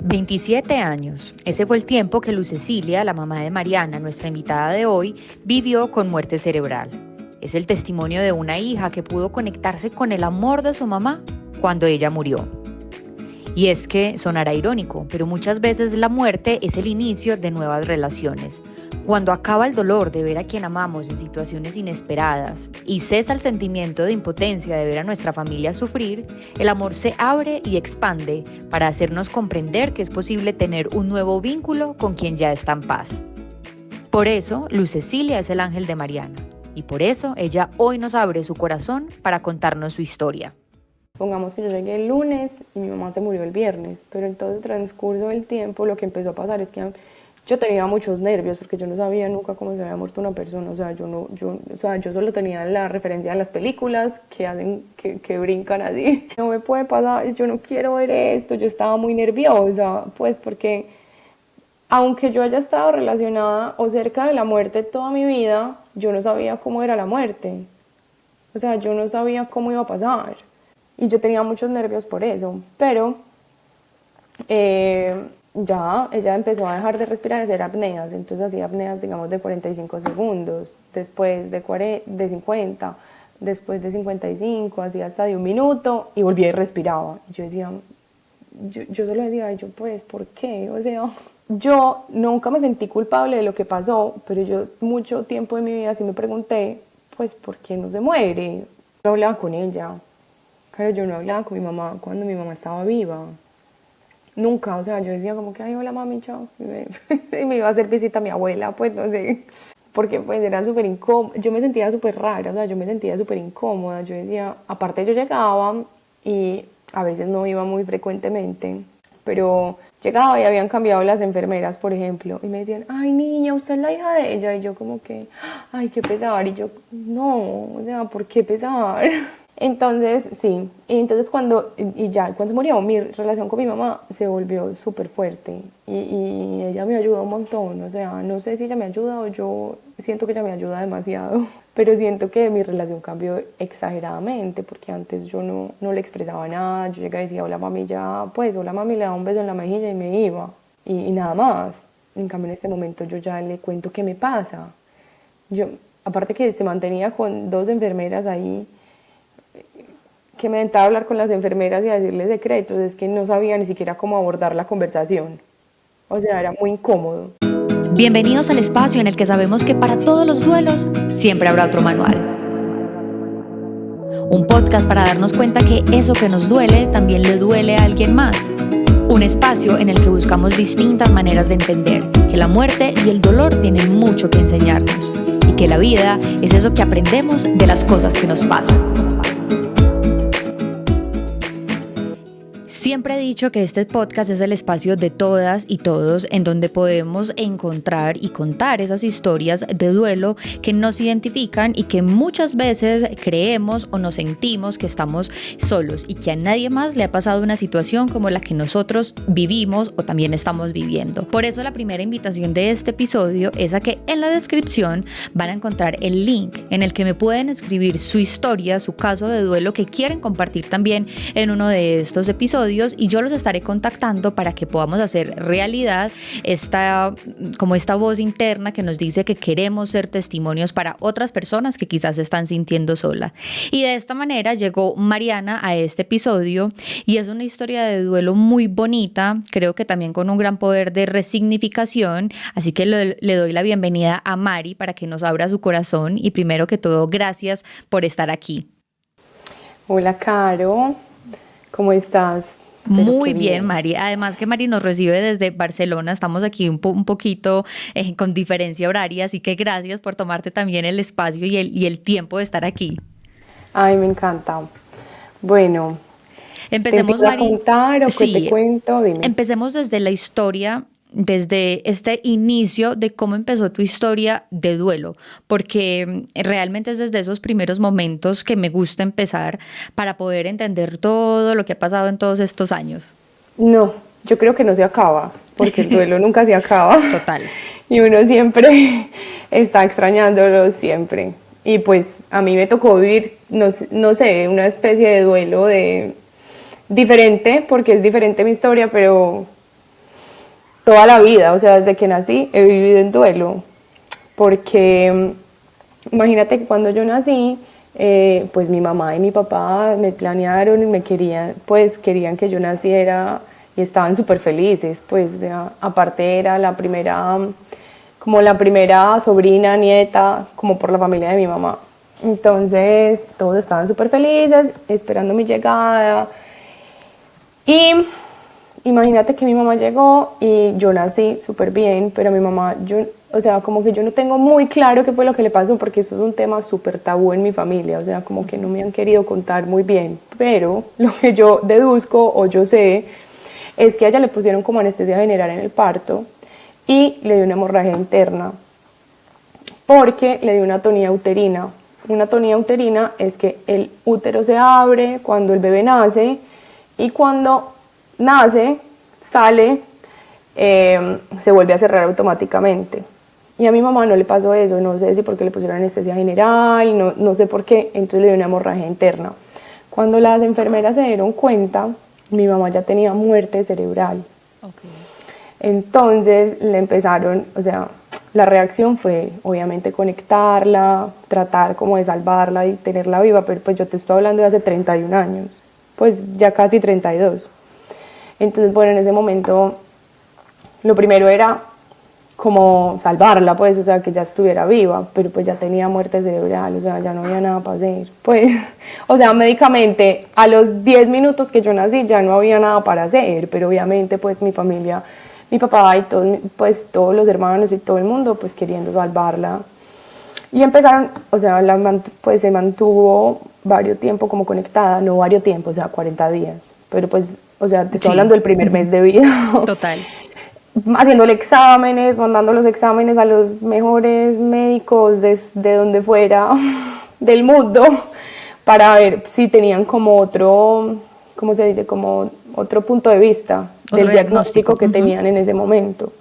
27 años. Ese fue el tiempo que Luz Cecilia, la mamá de Mariana, nuestra invitada de hoy, vivió con muerte cerebral. Es el testimonio de una hija que pudo conectarse con el amor de su mamá cuando ella murió. Y es que sonará irónico, pero muchas veces la muerte es el inicio de nuevas relaciones. Cuando acaba el dolor de ver a quien amamos en situaciones inesperadas y cesa el sentimiento de impotencia de ver a nuestra familia sufrir, el amor se abre y expande para hacernos comprender que es posible tener un nuevo vínculo con quien ya está en paz. Por eso, Luz Cecilia es el ángel de Mariana, y por eso ella hoy nos abre su corazón para contarnos su historia. Pongamos que yo llegué el lunes y mi mamá se murió el viernes, pero en todo el transcurso del tiempo lo que empezó a pasar es que yo tenía muchos nervios porque yo no sabía nunca cómo se había muerto una persona, yo solo tenía la referencia de las películas que hacen que brincan así. No me puede pasar, yo no quiero ver esto, yo estaba muy nerviosa, pues porque aunque yo haya estado relacionada o cerca de la muerte toda mi vida, yo no sabía cómo era la muerte, yo no sabía cómo iba a pasar. Y yo tenía muchos nervios por eso, pero ya ella empezó a dejar de respirar, a hacer apneas, entonces hacía apneas, digamos, de 45 segundos, después de 50, después de 55, hacía hasta de 1 minuto y volvía y respiraba. Yo decía, yo solo decía, pues, ¿por qué? Yo nunca me sentí culpable de lo que pasó, pero yo mucho tiempo de mi vida sí me pregunté, pues, ¿por qué no se muere? Yo hablaba con ella. Pero yo no hablaba con mi mamá cuando mi mamá estaba viva. Nunca, yo decía como que, ay, hola mami, chao. Y me iba a hacer visita a mi abuela, pues no sé. Porque pues era súper incómodo. Yo me sentía súper rara, yo me sentía súper incómoda. Yo decía, aparte yo llegaba y a veces no iba muy frecuentemente, pero llegaba y habían cambiado las enfermeras, por ejemplo, y me decían, ay niña, usted es la hija de ella. Y yo como que, ay, qué pesar. Y yo, no, ¿por qué pesar? Entonces, sí, y entonces cuando se murió, mi relación con mi mamá se volvió súper fuerte y ella me ayudó un montón, no sé si ella me ayuda o yo siento que ella me ayuda demasiado, pero siento que mi relación cambió exageradamente porque antes yo no le expresaba nada, yo llegaba y decía, hola mami, hola mami, le daba un beso en la mejilla y me iba, y nada más. En cambio en este momento yo ya le cuento qué me pasa. Yo, aparte que se mantenía con 2 enfermeras ahí, que me intentaba hablar con las enfermeras y a decirles secretos, es que no sabía ni siquiera cómo abordar la conversación. Era muy incómodo. Bienvenidos al espacio en el que sabemos que para todos los duelos siempre habrá otro manual. Un podcast para darnos cuenta que eso que nos duele también le duele a alguien más. Un espacio en el que buscamos distintas maneras de entender que la muerte y el dolor tienen mucho que enseñarnos y que la vida es eso que aprendemos de las cosas que nos pasan. Siempre he dicho que este podcast es el espacio de todas y todos en donde podemos encontrar y contar esas historias de duelo que nos identifican y que muchas veces creemos o nos sentimos que estamos solos y que a nadie más le ha pasado una situación como la que nosotros vivimos o también estamos viviendo. Por eso la primera invitación de este episodio es a que en la descripción van a encontrar el link en el que me pueden escribir su historia, su caso de duelo que quieren compartir también en uno de estos episodios. Y yo los estaré contactando para que podamos hacer realidad esta voz interna que nos dice que queremos ser testimonios para otras personas que quizás se están sintiendo solas. Y de esta manera llegó Mariana a este episodio y es una historia de duelo muy bonita, creo que también con un gran poder de resignificación, así que le doy la bienvenida a Mari para que nos abra su corazón y primero que todo, gracias por estar aquí. Hola Caro, ¿cómo estás? Muy bien, Mari. Además que Mari nos recibe desde Barcelona. Estamos aquí un poquito con diferencia horaria, así que gracias por tomarte también el espacio y el tiempo de estar aquí. Ay, me encanta. Bueno, empecemos, ¿te Mari? ¿A contar o sí, qué te cuento? Dime. Empecemos desde la historia, desde este inicio de cómo empezó tu historia de duelo, porque realmente es desde esos primeros momentos que me gusta empezar para poder entender todo lo que ha pasado en todos estos años. No, yo creo que no se acaba, porque el duelo nunca se acaba. Total. Y uno siempre está extrañándolo, siempre. Y pues a mí me tocó vivir, no sé, una especie de duelo diferente, porque es diferente mi historia, pero toda la vida, o sea, desde que nací he vivido en duelo, porque imagínate que cuando yo nací, pues mi mamá y mi papá me planearon y me querían, pues querían que yo naciera y estaban súper felices, pues, o sea, aparte era la primera, como la primera sobrina, nieta, como por la familia de mi mamá. Entonces, todos estaban súper felices, esperando mi llegada. Y imagínate que mi mamá llegó y yo nací súper bien, pero mi mamá, yo, o sea, como que yo no tengo muy claro qué fue lo que le pasó, porque eso es un tema súper tabú en mi familia, o sea, como que no me han querido contar muy bien, pero lo que yo deduzco o yo sé es que a ella le pusieron como anestesia general en el parto y le dio una hemorragia interna, porque le dio una atonía uterina. Una atonía uterina es que el útero se abre cuando el bebé nace y cuando nace, sale, se vuelve a cerrar automáticamente. Y a mi mamá no le pasó eso, no sé si porque le pusieron anestesia general, no sé por qué, entonces le dio una hemorragia interna. Cuando las enfermeras se dieron cuenta, mi mamá ya tenía muerte cerebral. Okay. Entonces le empezaron, o sea, la reacción fue obviamente conectarla, tratar como de salvarla y tenerla viva, pero pues yo te estoy hablando de hace 31 años, pues ya casi 32. Entonces, bueno, en ese momento lo primero era como salvarla, pues, o sea, que ya estuviera viva, pero pues ya tenía muerte cerebral, o sea, ya no había nada para hacer, pues, o sea, médicamente, a los 10 minutos que yo nací ya no había nada para hacer, pero obviamente, pues, mi familia, mi papá y todo, pues, todos los hermanos y todo el mundo, pues, queriendo salvarla. Y empezaron, o sea, pues, se mantuvo varios tiempo como conectada, no varios tiempo, o sea, 40 días, pero pues, o sea, te estoy hablando del primer mes de vida. Total. Haciéndole exámenes, mandando los exámenes a los mejores médicos de donde fuera del mundo para ver si tenían como otro, ¿cómo se dice? Como otro punto de vista del diagnóstico que tenían en ese momento.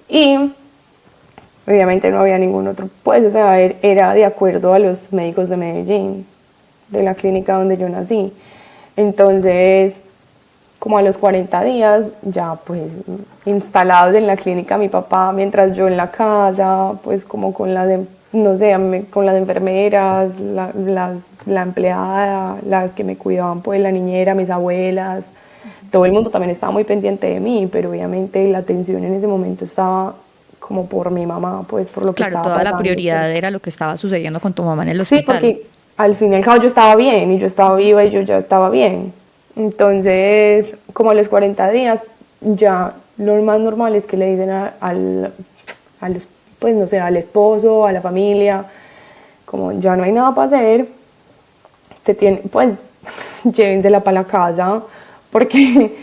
Y obviamente no había ningún otro, pues, o sea, era de acuerdo a los médicos de Medellín, de la clínica donde yo nací. Entonces, como a los 40 días, ya pues instalados en la clínica mi papá, mientras yo en la casa, pues como con las, no sé, con las enfermeras, la empleada, las que me cuidaban, pues la niñera, mis abuelas, todo el mundo también estaba muy pendiente de mí, pero obviamente la atención en ese momento estaba como por mi mamá, pues por lo que estaba pasando. Claro, toda la prioridad era lo que estaba sucediendo con tu mamá en el hospital. Sí, porque al fin y al cabo yo estaba bien y yo estaba viva y yo ya estaba bien. Entonces, como a los 40 días, ya lo más normal es que le dicen a los, pues no sé, al esposo, a la familia, como ya no hay nada para hacer, pues llévensela para la casa, porque,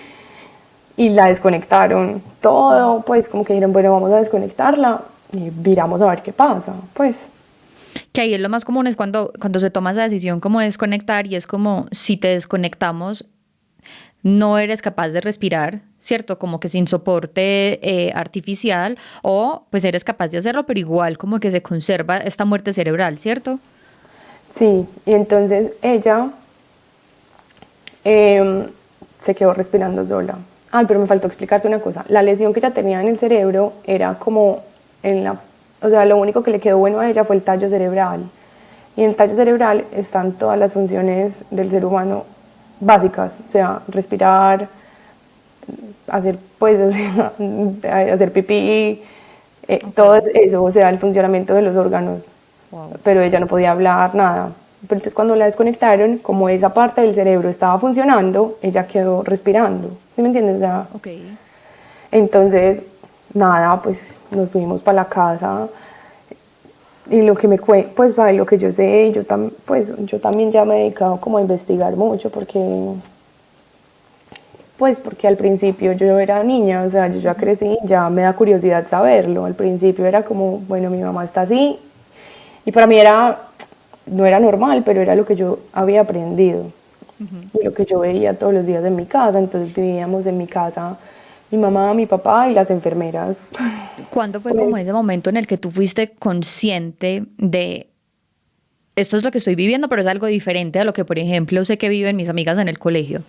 y la desconectaron todo, pues como que dijeron, bueno, vamos a desconectarla y viramos a ver qué pasa, pues. Que ahí es lo más común, es cuando se toma esa decisión como de desconectar y es como si te desconectamos no eres capaz de respirar, ¿cierto? Como que sin soporte artificial o pues eres capaz de hacerlo, pero igual como que se conserva esta muerte cerebral, ¿cierto? Sí, y entonces ella se quedó respirando sola. Ay, pero me faltó explicarte una cosa. La lesión que ella tenía en el cerebro era como en la... O sea, lo único que le quedó bueno a ella fue el tallo cerebral. Y en el tallo cerebral están todas las funciones del ser humano básicas, o sea, respirar, hacer, pues, hacer pipí, todo eso, o sea, el funcionamiento de los órganos. Wow. Pero ella no podía hablar, nada. Pero entonces cuando la desconectaron, como esa parte del cerebro estaba funcionando, ella quedó respirando, ¿sí me entiendes? O sea, okay. Entonces, nada, pues nos fuimos para la casa y lo que me pues ¿sabes? Lo que yo sé, pues yo también ya me he dedicado como a investigar mucho porque al principio yo era niña, o sea, yo ya crecí, ya me da curiosidad saberlo. Al principio era como, bueno, mi mamá está así y para mí no era normal, pero era lo que yo había aprendido y lo que yo veía todos los días en mi casa. Entonces vivíamos en mi casa mi mamá, mi papá y las enfermeras. ¿Cuándo fue como ese momento en el que tú fuiste consciente de esto es lo que estoy viviendo, pero es algo diferente a lo que, por ejemplo, sé que viven mis amigas en el colegio?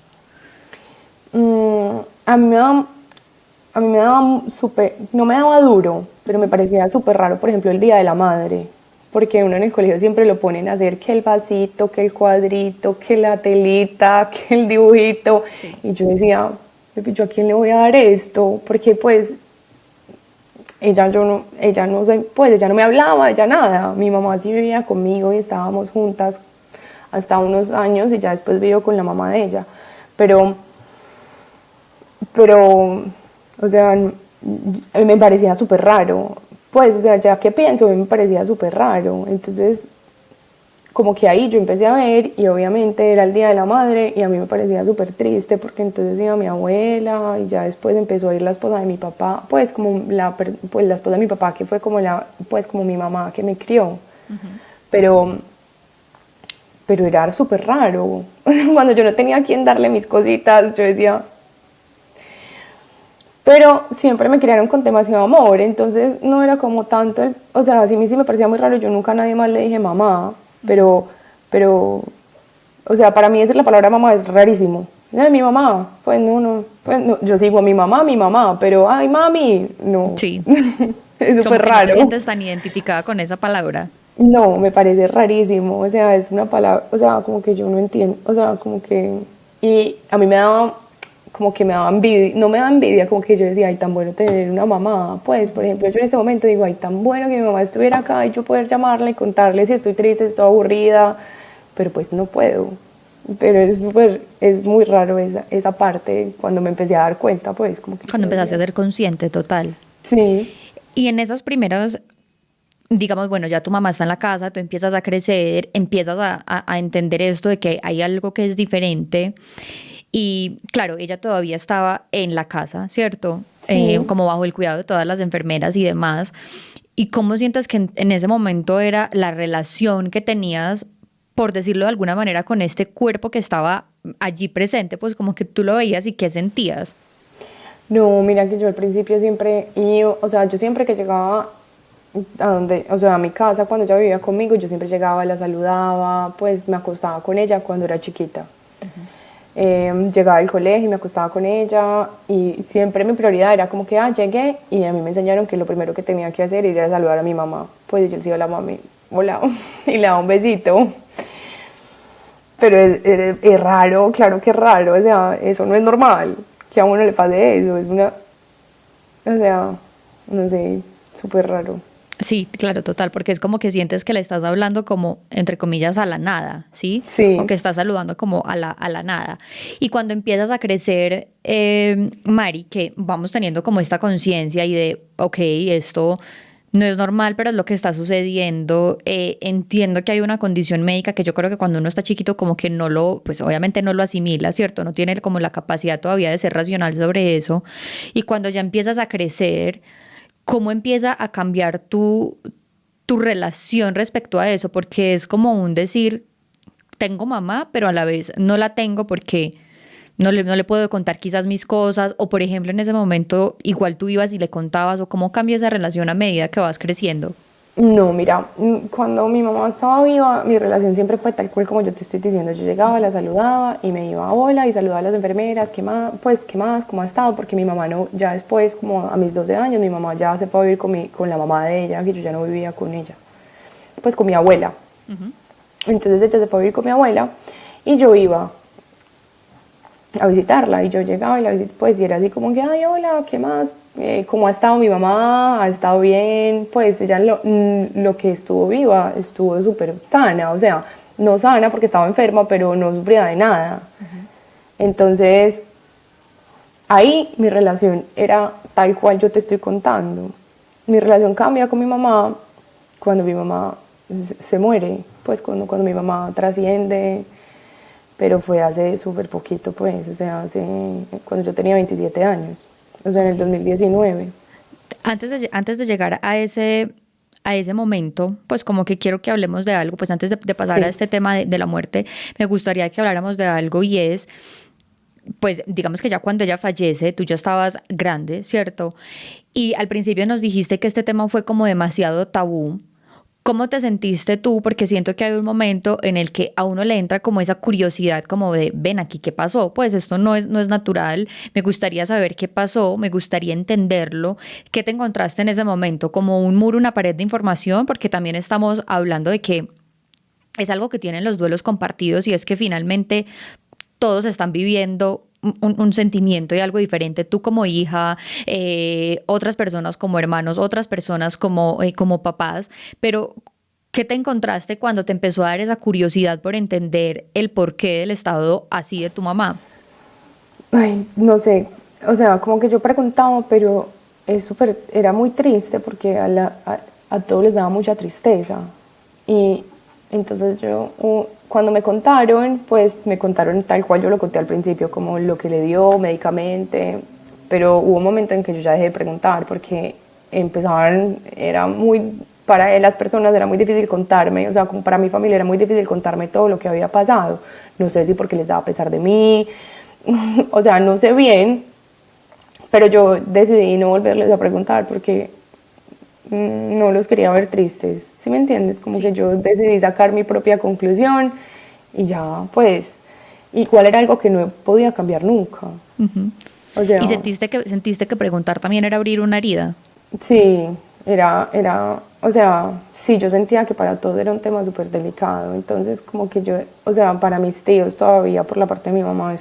A mí, a mí me daba súper, no me daba duro, pero me parecía súper raro, por ejemplo, el Día de la Madre, porque uno en el colegio siempre lo ponen a hacer que el vasito, que el cuadrito, que la telita, que el dibujito, Sí. y yo decía, ¿yo a quién le voy a dar esto? Porque pues ella no sé, pues ella no me hablaba, ella nada, mi mamá sí vivía conmigo y estábamos juntas hasta unos años y ya después vivo con la mamá de ella, pero pero, o sea, me parecía súper raro. Pues, o sea, ya que pienso, me parecía súper raro. Entonces, como que ahí yo empecé a ver y obviamente era el Día de la Madre y a mí me parecía súper triste porque entonces iba mi abuela y ya después empezó a ir la esposa de mi papá, pues como pues la esposa de mi papá que fue como pues como mi mamá que me crió. Pero, pero era súper raro. Cuando yo no tenía a quién darle mis cositas, yo decía, pero siempre me criaron con demasiado amor, entonces no era como tanto, o sea, sí, a mí sí me parecía muy raro, yo nunca a nadie más le dije mamá, pero, o sea, para mí decir la palabra mamá es rarísimo. Mi mamá, pues no, yo sigo mi mamá, pero ay, mami, no, Sí, es como súper que no te raro. sientes tan identificada con esa palabra. No, me parece rarísimo, o sea, es una palabra, o sea, como que yo no entiendo, o sea, como que, y a mí me daba, como que me daba envidia, no me daba envidia, como que yo decía, ay, tan bueno tener una mamá, pues, por ejemplo, yo en este momento digo, ay, tan bueno que mi mamá estuviera acá y yo poder llamarla y contarle si estoy triste, estoy aburrida, pero pues no puedo, pero es muy raro esa parte, cuando me empecé a dar cuenta, pues, como que Cuando yo empezaste a decía, ser consciente, total. sí, Y en esas primeras, digamos, bueno, ya tu mamá está en la casa, tú empiezas a crecer, empiezas a entender esto de que hay algo que es diferente. Y claro, ella todavía estaba en la casa, ¿cierto? sí. Como bajo el cuidado de todas las enfermeras y demás. ¿Y cómo sientes que en ese momento era la relación que tenías, por decirlo de alguna manera, con este cuerpo que estaba allí presente? Pues como que tú lo veías y qué sentías. No, mira que yo al principio siempre, o sea, yo siempre que llegaba a donde, o sea, a mi casa cuando ella vivía conmigo, yo siempre llegaba, la saludaba, pues me acostaba con ella cuando era chiquita. Llegaba al colegio y me acostaba con ella y siempre mi prioridad era como que, llegué y a mí me enseñaron que lo primero que tenía que hacer era saludar a mi mamá. Pues yo le decía, hola mami, hola, y le daba un besito. Pero es raro, claro que es raro, o sea, eso no es normal, que a uno le pase eso, es una, o sea, no sé, súper raro. Sí, claro, total, porque es como que sientes que le estás hablando como, entre comillas, a la nada, ¿sí? O Sí, que estás saludando como a la nada. Y cuando empiezas a crecer, Mari, que vamos teniendo como esta conciencia y de, ok, esto no es normal, pero es lo que está sucediendo. Entiendo que hay una condición médica que yo creo que cuando uno está chiquito como que no lo, pues obviamente no lo asimila, ¿cierto? No tiene como la capacidad todavía de ser racional sobre eso. Y cuando ya empiezas a crecer, ¿cómo empieza a cambiar tu relación respecto a eso? Porque es como un decir, tengo mamá, pero a la vez no la tengo porque no le puedo contar quizás mis cosas, o por ejemplo en ese momento igual tú ibas y le contabas, o cómo cambia esa relación a medida que vas creciendo. no, mira, cuando mi mamá estaba viva, mi relación siempre fue tal cual como yo te estoy diciendo. Yo llegaba, la saludaba y me iba a hola y saludaba a las enfermeras, ¿qué más? Pues, ¿qué más? ¿Cómo ha estado? Porque mi mamá no, ya después, como a mis 12 años, mi mamá ya se fue a vivir con la mamá de ella, que yo ya no vivía con ella, pues con mi abuela. Entonces ella se fue a vivir con mi abuela y yo iba a visitarla y yo llegaba y la visitaba, pues y era así como que, ay, hola, ¿qué más? ¿Cómo ha estado mi mamá? ¿Ha estado bien? Pues ella lo que estuvo viva estuvo súper sana, o sea, no sana porque estaba enferma, pero no sufría de nada. Entonces, ahí mi relación era tal cual yo te estoy contando. Mi relación cambia con mi mamá cuando mi mamá se muere, pues cuando mi mamá trasciende, pero fue hace súper poquito, pues, o sea, cuando yo tenía 27 años, o sea, en el Ok. 2019. Antes de llegar a ese momento, pues como que quiero que hablemos de algo, pues antes de pasar a Sí, este tema de la muerte, me gustaría que habláramos de algo y es pues digamos que ya cuando ella fallece, tú ya estabas grande, ¿cierto? Y al principio nos dijiste que este tema fue como demasiado tabú. ¿Cómo te sentiste tú? Porque siento que hay un momento en el que a uno le entra como esa curiosidad, como de, ven aquí, ¿qué pasó? Pues esto no es natural, me gustaría saber qué pasó, me gustaría entenderlo. ¿Qué te encontraste en ese momento? ¿Como un muro, una pared de información? Porque también estamos hablando de que es algo que tienen los duelos compartidos y es que finalmente todos están viviendo un sentimiento y algo diferente, tú como hija, otras personas como hermanos, otras personas como papás, pero ¿qué te encontraste cuando te empezó a dar esa curiosidad por entender el porqué del estado así de tu mamá? Ay, no sé, o sea, como que yo preguntaba, pero era muy triste porque a todos les daba mucha tristeza. Y entonces cuando me contaron, pues me contaron tal cual yo lo conté al principio, como lo que le dio médicamente, pero hubo un momento en que yo ya dejé de preguntar porque para las personas era muy difícil contarme, o sea, como para mi familia era muy difícil contarme todo lo que había pasado. No sé si porque les daba pesar de mí, o sea, no sé bien, pero yo decidí no volverles a preguntar porque no los quería ver tristes, ¿sí me entiendes? Como que Sí, yo sí. decidí sacar mi propia conclusión y ya, pues, igual era algo que no podía cambiar nunca. Ujú. O ¿Y sea, sentiste que preguntar también era abrir una herida? sí, o sea, sí, yo sentía que para todos era un tema súper delicado, entonces como que o sea, para mis tíos todavía por la parte de mi mamá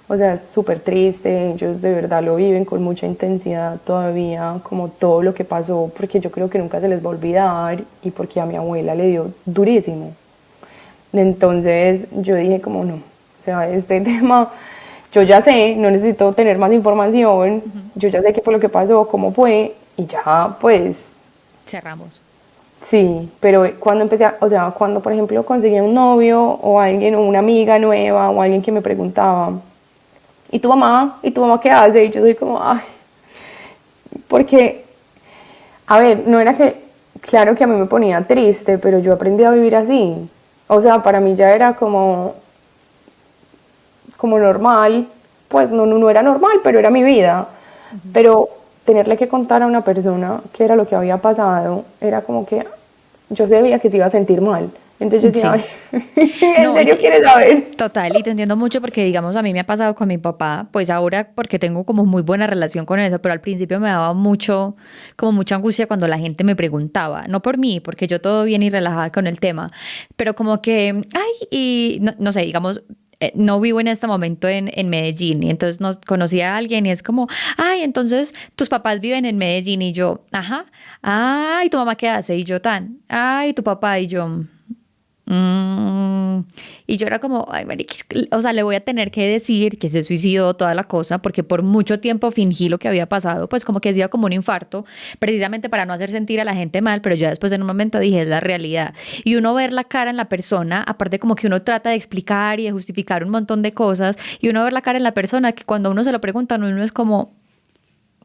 o sea, es súper triste, ellos de verdad lo viven con mucha intensidad todavía, como todo lo que pasó, porque yo creo que nunca se les va a olvidar y porque a mi abuela le dio durísimo. Entonces yo dije como no, o sea, este tema yo ya sé, no necesito tener más información, Ujú. yo ya sé qué fue lo que pasó, cómo fue y ya pues Cerramos. sí, pero cuando o sea, cuando por ejemplo conseguía un novio o alguien o una amiga nueva o alguien que me preguntaba, ¿y tu mamá? ¿Y tu mamá qué hace? Y yo soy como, ay, porque, a ver, no era que, claro que a mí me ponía triste, pero yo aprendí a vivir así. O sea, para mí ya era como normal, pues no era normal, pero era mi vida. Ujú. Pero tenerle que contar a una persona qué era lo que había pasado, era como que yo sabía que se iba a sentir mal. Entonces yo decía, Sí. ay, ¿en No, serio quieres saber? total, y te entiendo mucho porque, digamos, a mí me ha pasado con mi papá, pues ahora porque tengo como muy buena relación con eso, pero al principio me daba mucho, como mucha angustia cuando la gente me preguntaba, no por mí, porque yo todo bien y relajada con el tema, pero como que, ay, y no sé, digamos, no vivo en este momento en Medellín y entonces nos conocí a alguien y es como, ay, entonces tus papás viven en Medellín y yo, ajá, ay, ¿tu mamá qué hace? Y yo tan, ay, tu papá y yo. Mm, y yo era como, ay, marica, o sea, le voy a tener que decir que se suicidó toda la cosa, porque por mucho tiempo fingí lo que había pasado, pues como que decía como un infarto, precisamente para no hacer sentir a la gente mal, pero ya después en un momento dije, es la realidad. Y uno ver la cara en la persona, aparte como que uno trata de explicar y de justificar un montón de cosas, y uno ver la cara en la persona, que cuando uno se lo pregunta, uno es como,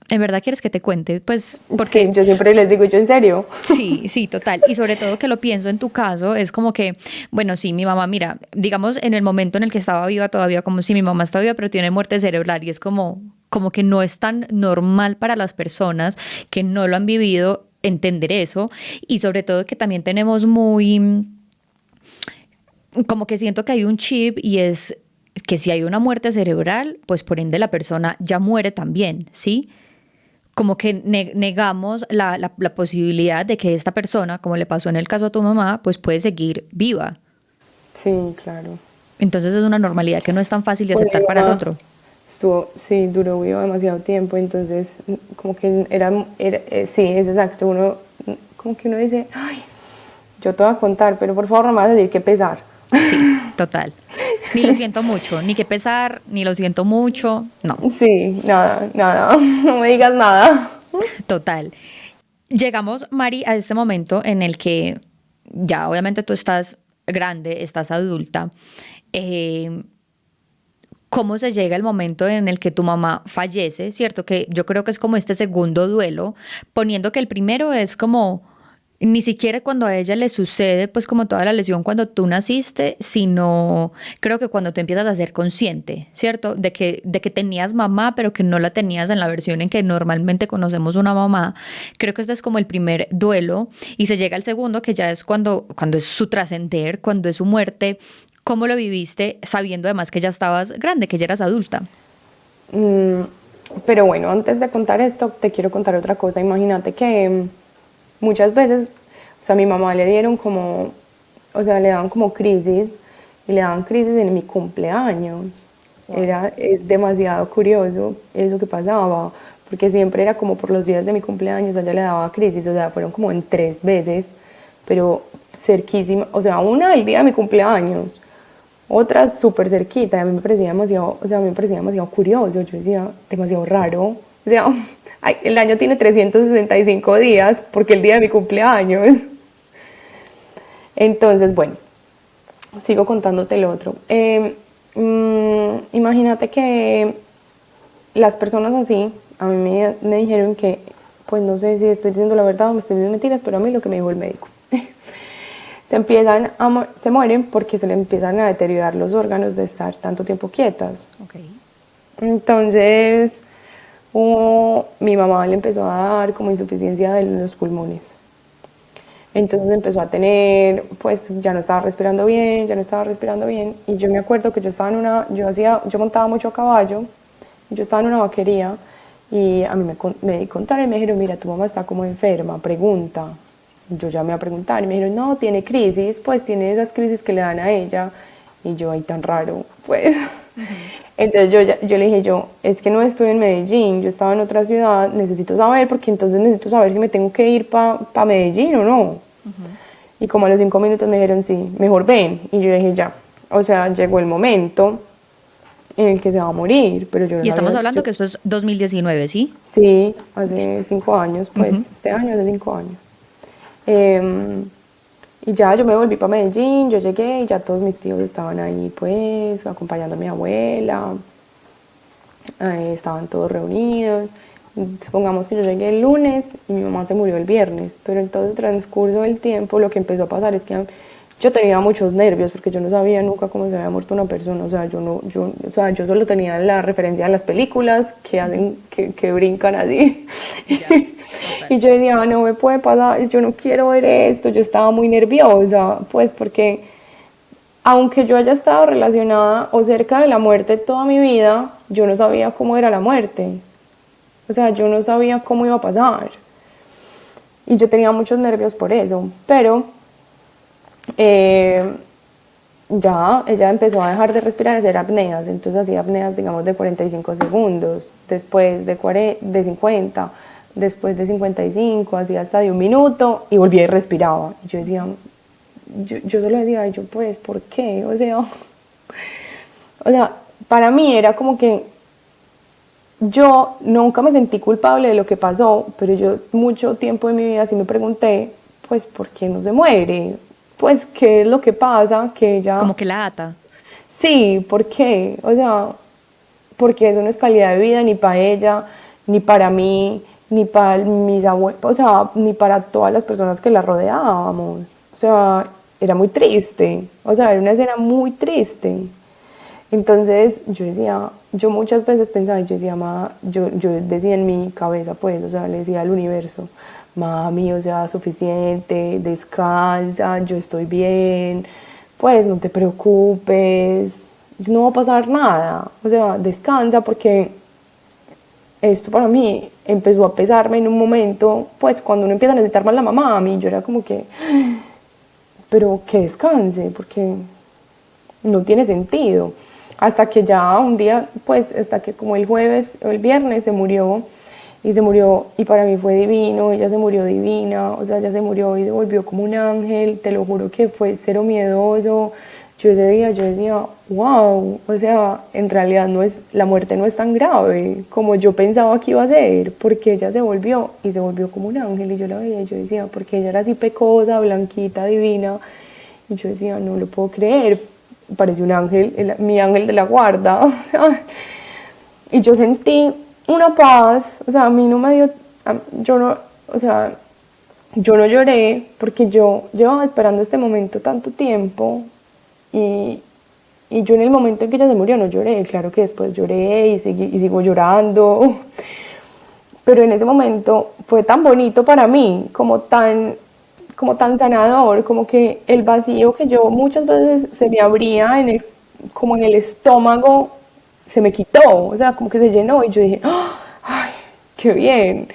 ¿en verdad quieres que te cuente? Pues Sí, porque yo siempre les digo, yo en serio. sí, sí, total. Y sobre todo que lo pienso en tu caso, es como que, bueno, sí, mi mamá, mira, digamos en el momento en el que estaba viva todavía, como si mi mamá está viva, pero tiene muerte cerebral y es como que no es tan normal para las personas que no lo han vivido entender eso. Y sobre todo que también tenemos como que siento que hay un chip y es que si hay una muerte cerebral, pues por ende la persona ya muere también, ¿sí? Como que negamos la posibilidad de que esta persona, como le pasó en el caso a tu mamá, pues puede seguir viva. Sí, claro. Entonces es una normalidad que no es tan fácil de Pues mi aceptar para el mamá otro. sí, duró vivo demasiado tiempo, entonces como que sí, es exacto, como que uno dice, ay, yo te voy a contar, pero por favor no me vas a decir qué pesar. Sí, total. Ni lo siento mucho, ni que pesar, ni lo siento mucho, no, Sí, nada, nada, no me digas nada. total. Llegamos, Mari, a este momento en el que ya obviamente tú estás grande, estás adulta. eh, ¿Cómo se llega el momento en el que tu mamá fallece? ¿Cierto? Que yo creo que es como este segundo duelo, poniendo que el primero es como ni siquiera cuando a ella le sucede, pues como toda la lesión cuando tú naciste, sino creo que cuando tú empiezas a ser consciente, ¿cierto? De que tenías mamá, pero que no la tenías en la versión en que normalmente conocemos una mamá. Creo que este es como el primer duelo y se llega al segundo, que ya es cuando es su trascender, cuando es su muerte. ¿Cómo lo viviste sabiendo además que ya estabas grande, que ya eras adulta? Mm, pero bueno, antes de contar esto, te quiero contar otra cosa. Imagínate que muchas veces, o sea, a mi mamá le dieron como, o sea, le daban como crisis y le daban crisis en mi cumpleaños. Wow. Es demasiado curioso eso que pasaba, porque siempre era como por los días de mi cumpleaños, a ella le daba crisis, o sea, fueron como en 3 veces, pero cerquísima, o sea, una el día de mi cumpleaños, otra súper cerquita, y a mí me parecía demasiado, o sea, a mí me parecía demasiado curioso, yo decía, demasiado raro, o sea, ay, el año tiene 365 días, porque el día de mi cumpleaños. Entonces, bueno, sigo contándote el otro. Imagínate que las personas así, a mí me dijeron que, pues no sé si estoy diciendo la verdad o me estoy diciendo mentiras, pero a mí lo que me dijo el médico. Se mueren porque se le empiezan a deteriorar los órganos de estar tanto tiempo quietas. Okay. Entonces, mi mamá le empezó a dar como insuficiencia de los pulmones. Entonces empezó a tener, pues ya no estaba respirando bien, ya no estaba respirando bien. Y yo me acuerdo que yo estaba yo montaba mucho a caballo, y yo estaba en una vaquería y a mí me contaron y me dijeron, mira, tu mamá está como enferma, pregunta. Yo llamé a preguntar y me dijeron, no, tiene crisis, pues tiene esas crisis que le dan a ella. Y yo, ay, tan raro, pues. Entonces yo le dije, es que no estoy en Medellín, yo estaba en otra ciudad, necesito saber, porque entonces necesito saber si me tengo que ir para Medellín o no. Y como a los 5 minutos me dijeron, sí, mejor ven. Y yo dije, ya, o sea, llegó el momento en el que se va a morir, pero yo no Y estamos sabía, hablando que esto es 2019, ¿sí? sí, hace 5 años, pues, este año hace 5 años. Em, y ya yo me volví para Medellín, yo llegué y ya todos mis tíos estaban ahí, pues, acompañando a mi abuela, estaban todos reunidos. Supongamos que yo llegué el lunes y mi mamá se murió el viernes, pero en todo el transcurso del tiempo lo que empezó a pasar es que yo tenía muchos nervios porque yo no sabía nunca cómo se había muerto una persona, o sea, o sea, yo solo tenía la referencia de las películas que hacen, que brincan así. Ya, Y total. yo decía, "Ah, no me puede pasar, yo no quiero ver esto", yo estaba muy nerviosa, pues porque aunque yo haya estado relacionada o cerca de la muerte toda mi vida, yo no sabía cómo era la muerte. O sea, yo no sabía cómo iba a pasar. Y yo tenía muchos nervios por eso. Pero eh, ya ella empezó a dejar de respirar, a hacer apneas. Entonces hacía apneas, digamos, de 45 segundos, después de 50, después de 55, hacía hasta de 1 minuto y volvía y respiraba. Y yo decía, yo solo decía, yo pues, ¿por qué? O sea, para mí era como que yo nunca me sentí culpable de lo que pasó, pero yo mucho tiempo de mi vida sí me pregunté, pues, ¿por qué no se muere? Pues, ¿qué es lo que pasa? Que ella, Como que la ata. sí, ¿por qué? O sea, porque eso no es calidad de vida ni para ella, ni para mí, ni para mis abuelos, o sea, ni para todas las personas que la rodeábamos. O sea, era muy triste, o sea, era una escena muy triste. Entonces yo decía, yo muchas veces pensaba, yo decía, yo decía en mi cabeza, pues, o sea, le decía al universo, mami, o sea, suficiente, descansa, yo estoy bien, pues no te preocupes, no va a pasar nada, o sea, descansa porque esto para mí empezó a pesarme en un momento, pues cuando uno empieza a necesitar más la mamá, a mí yo era como que, pero que descanse, porque no tiene sentido. Hasta que ya un día, pues, hasta que como el jueves o el viernes se murió y para mí fue divino, ella se murió divina, o sea, ella se murió y se volvió como un ángel, te lo juro que fue cero miedoso. Yo ese día, yo decía, wow, o sea, en realidad la muerte no es tan grave como yo pensaba que iba a ser, porque ella se volvió y se volvió como un ángel y yo la veía y yo decía, porque ella era así pecosa, blanquita, divina, y yo decía, no lo puedo creer, parecía un ángel, mi ángel de la guarda, o sea, y yo sentí una paz, o sea, a mí no me dio, yo no, o sea, yo no lloré porque yo llevaba esperando este momento tanto tiempo y, y yo en el momento en que ella se murió no lloré, claro que después lloré y sigo llorando, pero en ese momento fue tan bonito para mí, como tan sanador, como que el vacío que yo muchas veces se me abría como en el estómago, se me quitó, o sea, como que se llenó y yo dije, ¡ah! ¡Ay, qué bien!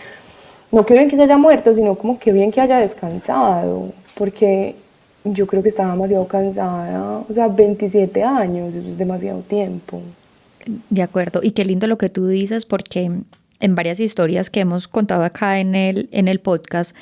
No qué bien que se haya muerto, sino como qué bien que haya descansado, porque yo creo que estaba demasiado cansada, o sea, 27 años, eso es demasiado tiempo. De acuerdo. Y qué lindo lo que tú dices, porque en varias historias que hemos contado acá en el podcast,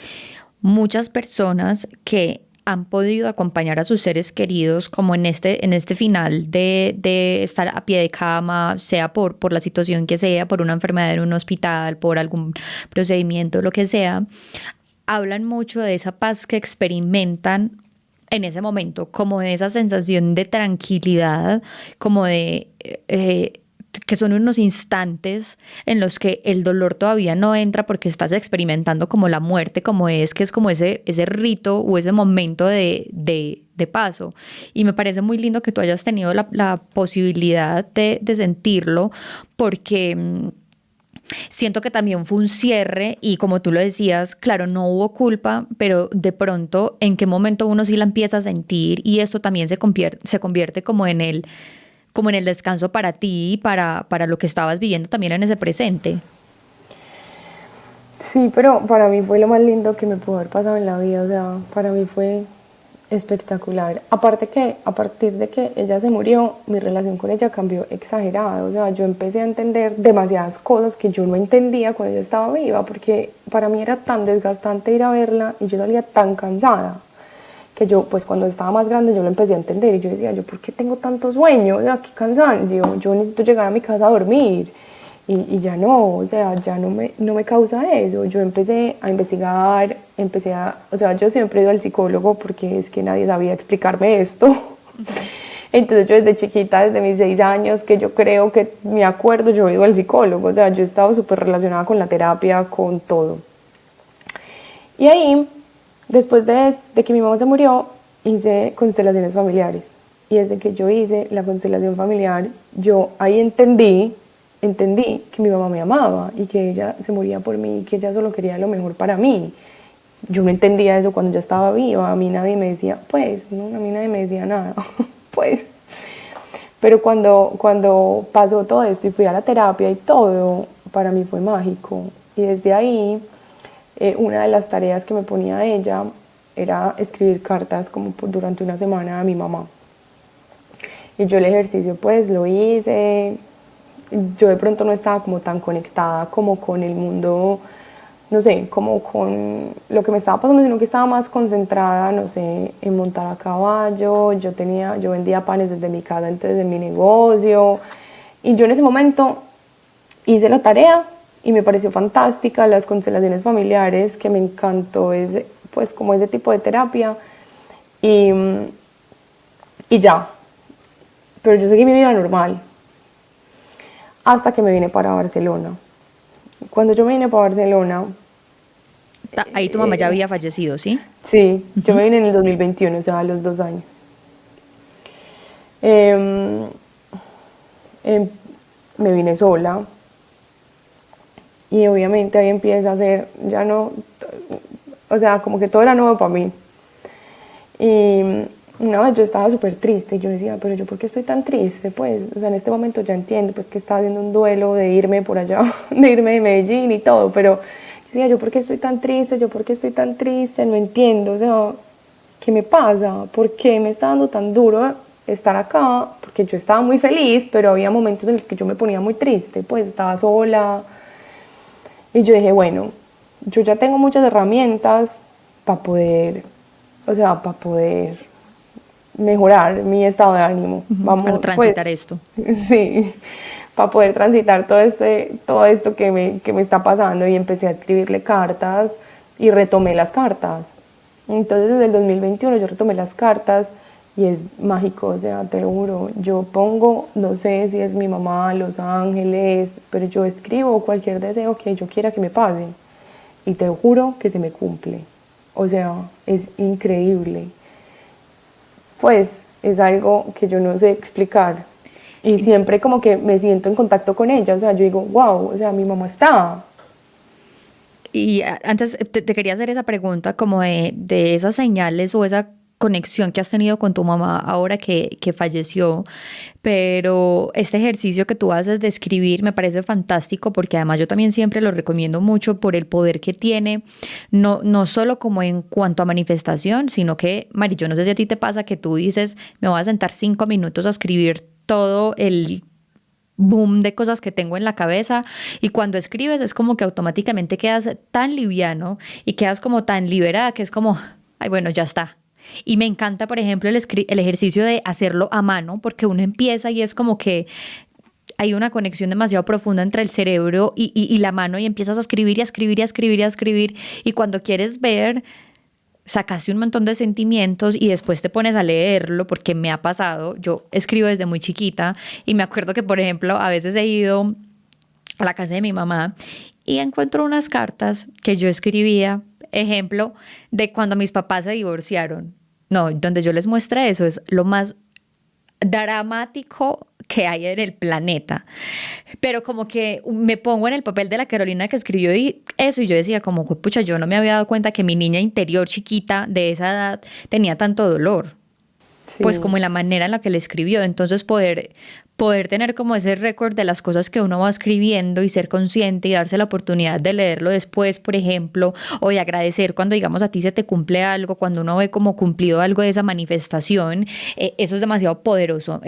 muchas personas que han podido acompañar a sus seres queridos como en este final de estar a pie de cama, sea por la situación que sea, por una enfermedad en un hospital, por algún procedimiento, lo que sea, hablan mucho de esa paz que experimentan en ese momento, como de esa sensación de tranquilidad, como de que son unos instantes en los que el dolor todavía no entra porque estás experimentando como la muerte, como es, que es como ese rito o ese momento de paso. Y me parece muy lindo que tú hayas tenido la posibilidad de sentirlo porque siento que también fue un cierre y como tú lo decías, claro, no hubo culpa, pero de pronto en qué momento uno sí la empieza a sentir y esto también se convierte como en el descanso para ti y para lo que estabas viviendo también en ese presente. Sí, pero para mí fue lo más lindo que me pudo haber pasado en la vida, o sea, para mí fue espectacular. Aparte que a partir de que ella se murió, mi relación con ella cambió exagerado, o sea, yo empecé a entender demasiadas cosas que yo no entendía cuando ella estaba viva, porque para mí era tan desgastante ir a verla y yo salía tan cansada que yo, pues cuando estaba más grande, yo lo empecé a entender y yo decía, yo, ¿por qué tengo tanto sueño? O sea, qué cansancio, yo necesito llegar a mi casa a dormir y ya no, o sea, ya no me causa eso. Yo empecé a investigar, o sea, yo siempre he ido al psicólogo porque es que nadie sabía explicarme esto. Entonces yo desde chiquita, desde mis 6 años, que yo creo que me acuerdo, yo he ido al psicólogo, o sea, yo he estado súper relacionada con la terapia, con todo. Y ahí, después de que mi mamá se murió, hice constelaciones familiares. Y desde que yo hice la constelación familiar, yo ahí entendí que mi mamá me amaba y que ella se moría por mí y que ella solo quería lo mejor para mí. Yo no entendía eso cuando ya estaba viva, a mí nadie me decía, pues, no, a mí nadie me decía nada, pues. Pero cuando pasó todo esto y fui a la terapia y todo, para mí fue mágico. Y desde ahí una de las tareas que me ponía ella era escribir cartas como durante una semana a mi mamá. Y yo el ejercicio pues lo hice, yo de pronto no estaba como tan conectada como con el mundo, no sé, como con lo que me estaba pasando, sino que estaba más concentrada, no sé, en montar a caballo, yo vendía panes desde mi casa, entonces en mi negocio, y yo en ese momento hice la tarea y me pareció fantástica las constelaciones familiares, que me encantó ese, pues como ese tipo de terapia y, y ya, pero yo seguí mi vida normal hasta que me vine para Barcelona. Cuando yo me vine para Barcelona, Ahí tu mamá ya había fallecido, ¿sí? sí, yo me vine en el 2021, o sea, a los 2 años. Eh, eh, Me vine sola y obviamente ahí empieza a ser, ya no, o sea, como que todo era nuevo para mí. Y una vez yo estaba súper triste y yo decía, pero yo ¿por qué estoy tan triste? Pues, o sea, en este momento ya entiendo pues que estaba haciendo un duelo de irme por allá, de irme de Medellín y todo, pero yo decía, yo ¿por qué estoy tan triste? Yo ¿por qué estoy tan triste? No entiendo, o sea, ¿qué me pasa? ¿Por qué me está dando tan duro estar acá? Porque yo estaba muy feliz, pero había momentos en los que yo me ponía muy triste, pues estaba sola. Y yo dije, bueno, yo ya tengo muchas herramientas para poder, o sea, para poder mejorar mi estado de ánimo. Para Vamos, pues, transitar esto. sí, para poder transitar todo esto que me está pasando y empecé a escribirle cartas y retomé las cartas. Entonces desde el 2021 yo retomé las cartas y es mágico, o sea, te lo juro, yo pongo, no sé si es mi mamá, los ángeles, pero yo escribo cualquier deseo que yo quiera que me pase y te lo juro que se me cumple. O sea, es increíble. Pues es algo que yo no sé explicar. Y siempre como que me siento en contacto con ella, o sea, yo digo, wow, o sea, mi mamá está. Y antes te quería hacer esa pregunta como de esas señales o esa conexión que has tenido con tu mamá ahora que falleció, pero este ejercicio que tú haces de escribir me parece fantástico porque además yo también siempre lo recomiendo mucho por el poder que tiene, no solo como en cuanto a manifestación, sino que, Mari, yo no sé si a ti te pasa que tú dices, me voy a sentar 5 minutos a escribir todo el boom de cosas que tengo en la cabeza y cuando escribes es como que automáticamente quedas tan liviano y quedas como tan liberada que es como, ay, bueno, ya está. Y me encanta, por ejemplo, el ejercicio de hacerlo a mano, porque uno empieza y es como que hay una conexión demasiado profunda entre el cerebro y la mano y empiezas a escribir y a escribir y a escribir y a escribir y cuando quieres ver sacaste un montón de sentimientos y después te pones a leerlo porque me ha pasado, yo escribo desde muy chiquita y me acuerdo que por ejemplo a veces he ido a la casa de mi mamá y encuentro unas cartas que yo escribía, ejemplo, de cuando mis papás se divorciaron. No, donde yo les muestre eso es lo más dramático que hay en el planeta. Pero como que me pongo en el papel de la Carolina que escribió eso y yo decía como, pucha, yo no me había dado cuenta que mi niña interior chiquita de esa edad tenía tanto dolor. Pues Sí. como en la manera en la que le escribió. Entonces poder tener como ese récord de las cosas que uno va escribiendo y ser consciente y darse la oportunidad de leerlo después, por ejemplo, o de agradecer cuando digamos a ti se te cumple algo, cuando uno ve como cumplido algo de esa manifestación, eso es demasiado poderoso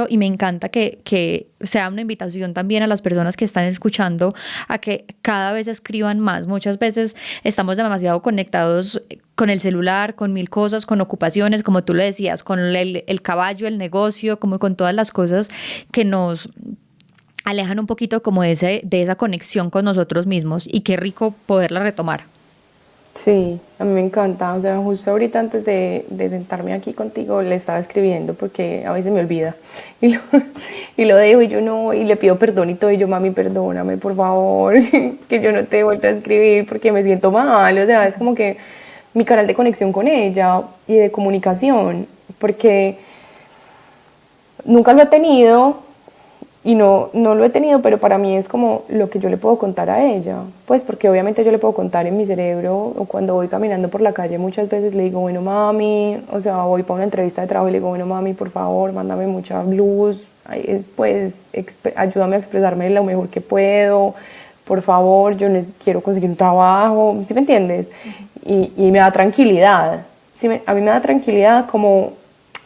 y me encanta que sea una invitación también a las personas que están escuchando a que cada vez escriban más. Muchas veces estamos demasiado conectados con el celular, con mil cosas, con ocupaciones, como tú lo decías, con el caballo, el negocio, como con todas las cosas que nos alejan un poquito como de esa conexión con nosotros mismos y qué rico poderla retomar. Sí, a mí me encanta. O sea, justo ahorita antes de sentarme aquí contigo le estaba escribiendo porque a veces me olvida. Y lo, y lo dejo y yo no, y le pido perdón y todo. Y yo, mami, perdóname, por favor, que yo no te he vuelto a escribir porque me siento mal. O sea, es como que mi canal de conexión con ella y de comunicación, porque nunca lo he tenido y no lo he tenido, pero para mí es como lo que yo le puedo contar a ella, pues porque obviamente yo le puedo contar en mi cerebro o cuando voy caminando por la calle muchas veces le digo, bueno mami, o sea, voy para una entrevista de trabajo y le digo, bueno mami, por favor, mándame mucha luz, pues ayúdame a expresarme lo mejor que puedo, por favor, yo quiero conseguir un trabajo, ¿sí me entiendes? Y me da tranquilidad, a mí me da tranquilidad como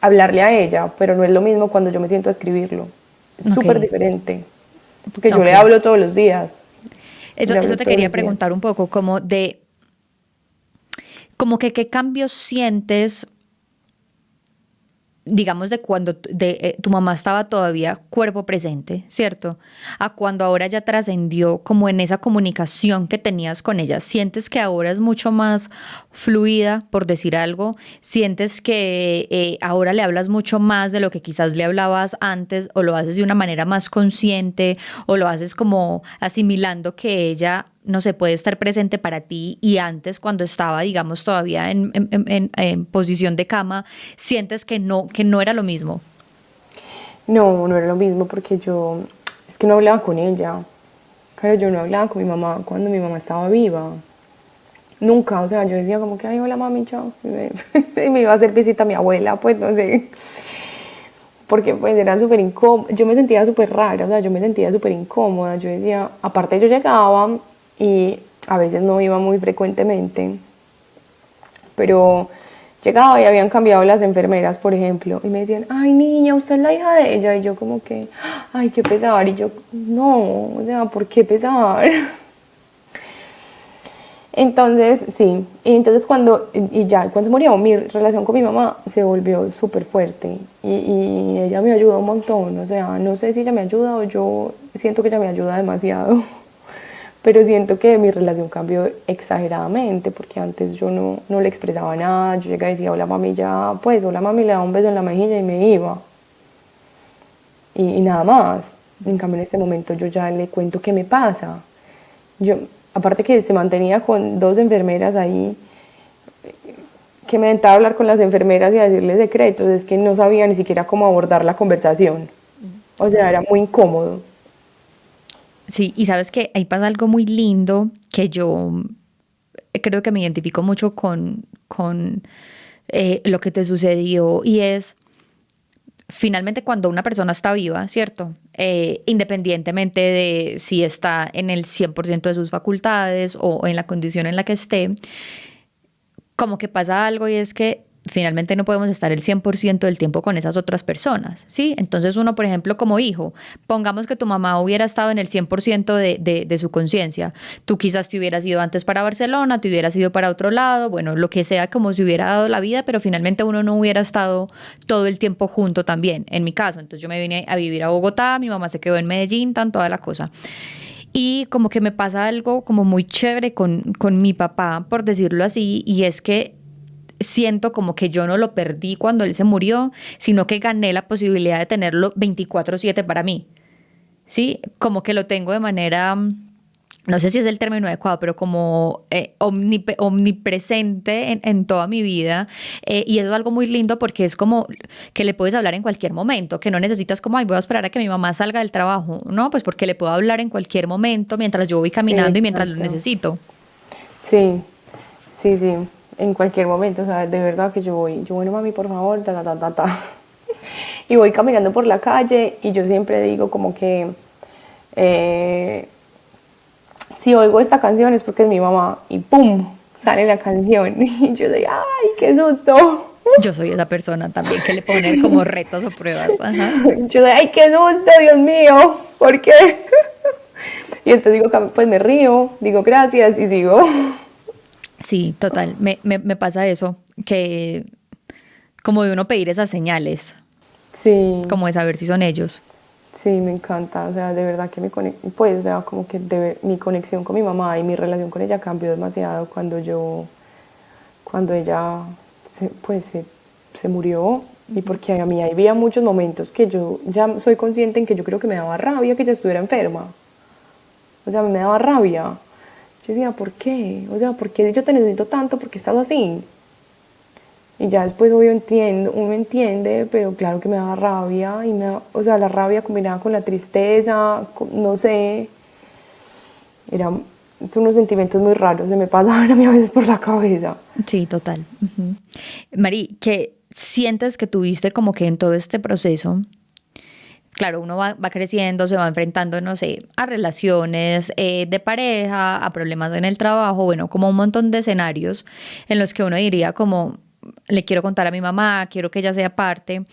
hablarle a ella, pero no es lo mismo cuando yo me siento a escribirlo. Es Ok, súper diferente, porque yo ok. le hablo todos los días. Eso, Le hablo eso te todos quería los días. preguntar un poco, como que qué cambios sientes digamos, de cuando tu mamá estaba todavía cuerpo presente, ¿cierto? A cuando ahora ya trascendió como en esa comunicación que tenías con ella. ¿Sientes que ahora es mucho más fluida, por decir algo? ¿Sientes que ahora le hablas mucho más de lo que quizás le hablabas antes o lo haces de una manera más consciente o lo haces como asimilando que ella no sé, puede estar presente para ti y antes cuando estaba, digamos, todavía en posición de cama, sientes que no era lo mismo? No, no era lo mismo porque es que no hablaba con ella. Claro, yo no hablaba con mi mamá cuando mi mamá estaba viva. Nunca, o sea, yo decía como que, ay, hola mami, chao. Y me iba a hacer visita a mi abuela, pues no sé. Porque pues era súper incómodo, yo me sentía súper rara, o sea, yo me sentía súper incómoda. Yo decía, aparte yo llegaba y a veces no iba muy frecuentemente, pero llegaba y habían cambiado las enfermeras, por ejemplo, y me decían, ay niña, usted es la hija de ella, y yo como que, ay, qué pesar, y yo, no, o sea, ¿por qué pesar? Entonces, sí, y entonces cuando murió, mi relación con mi mamá se volvió súper fuerte y ella me ayudó un montón, o sea, no sé si ella me ayuda o yo siento que ella me ayuda demasiado, pero siento que mi relación cambió exageradamente porque antes yo no le expresaba nada, yo llegaba y decía, hola mami, ya, pues, hola mami, le daba un beso en la mejilla y me iba, y nada más. En cambio, en este momento yo ya le cuento qué me pasa. Yo, aparte que se mantenía con dos enfermeras ahí, que me aventaba a hablar con las enfermeras y a decirles secretos, es que no sabía ni siquiera cómo abordar la conversación. O sea, era muy incómodo. Sí, y sabes que ahí pasa algo muy lindo que yo creo que me identifico mucho con lo que te sucedió y es finalmente cuando una persona está viva, ¿cierto? Independientemente de si está en el 100% de sus facultades o en la condición en la que esté, como que pasa algo y es que finalmente no podemos estar el 100% del tiempo con esas otras personas, ¿sí? Entonces uno, por ejemplo, como hijo, pongamos que tu mamá hubiera estado en el 100% de su conciencia, tú quizás te hubieras ido antes para Barcelona, te hubieras ido para otro lado, bueno, lo que sea, como si hubiera dado la vida, pero finalmente uno no hubiera estado todo el tiempo junto también, en mi caso. Entonces yo me vine a vivir a Bogotá, mi mamá se quedó en Medellín, tan toda la cosa. Y como que me pasa algo como muy chévere con mi papá, por decirlo así, y es que siento como que yo no lo perdí cuando él se murió, sino que gané la posibilidad de tenerlo 24/7 para mí, ¿sí? Como que lo tengo de manera, no sé si es el término adecuado, pero como omnipresente en toda mi vida. Y eso es algo muy lindo porque es como que le puedes hablar en cualquier momento, que no necesitas como, ay, voy a esperar a que mi mamá salga del trabajo, ¿no? Pues porque le puedo hablar en cualquier momento mientras yo voy Sí, caminando y mientras lo exacto. necesito. Sí, sí, sí, en cualquier momento, o sea, de verdad que yo, bueno, mami, por favor, ta, ta, ta, ta, ta. Y voy caminando por la calle y yo siempre digo como que eh, si oigo esta canción es porque es mi mamá y ¡pum! Sale la canción y yo digo, ¡ay, qué susto! Yo soy esa persona también que le pone como retos o pruebas. Ajá. Yo digo, ¡ay, qué susto, Dios mío! ¿Por qué? Y después digo, pues me río, digo gracias y sigo. Sí, total. Me pasa eso, que como de uno pedir esas señales, Sí, como de saber si son ellos. sí, me encanta, o sea, de verdad que pues, o sea, como que mi conexión con mi mamá y mi relación con ella cambió demasiado cuando ella, pues, se murió, y porque a mí había muchos momentos que yo ya soy consciente en que yo creo que me daba rabia que ella estuviera enferma, o sea, me daba rabia. Yo decía, ¿por qué? O sea, ¿por qué yo te necesito tanto? ¿Por qué estás así? Y ya después obvio uno entiende, pero claro que me da rabia, o sea, la rabia combinada con la tristeza, no sé, eran unos sentimientos muy raros, se me pasaban a mí a veces por la cabeza. Sí, total. Ujú. Mari, ¿qué sientes que tuviste como que en todo este proceso? Claro, uno va creciendo, se va enfrentando, no sé, a relaciones de pareja, a problemas en el trabajo, bueno, como un montón de escenarios en los que uno diría como, le quiero contar a mi mamá, quiero que ella sea parte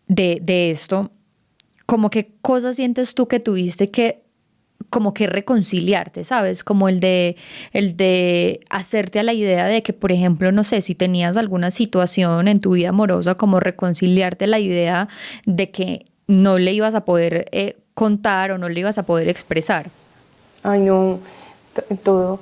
de esto. Como que cosas sientes tú que tuviste que como que reconciliarte, ¿sabes? Como el de hacerte a la idea de que, por ejemplo, no sé, si tenías alguna situación en tu vida amorosa, como reconciliarte a la idea de que no le ibas a poder contar o no le ibas a poder expresar. Ay, no, todo.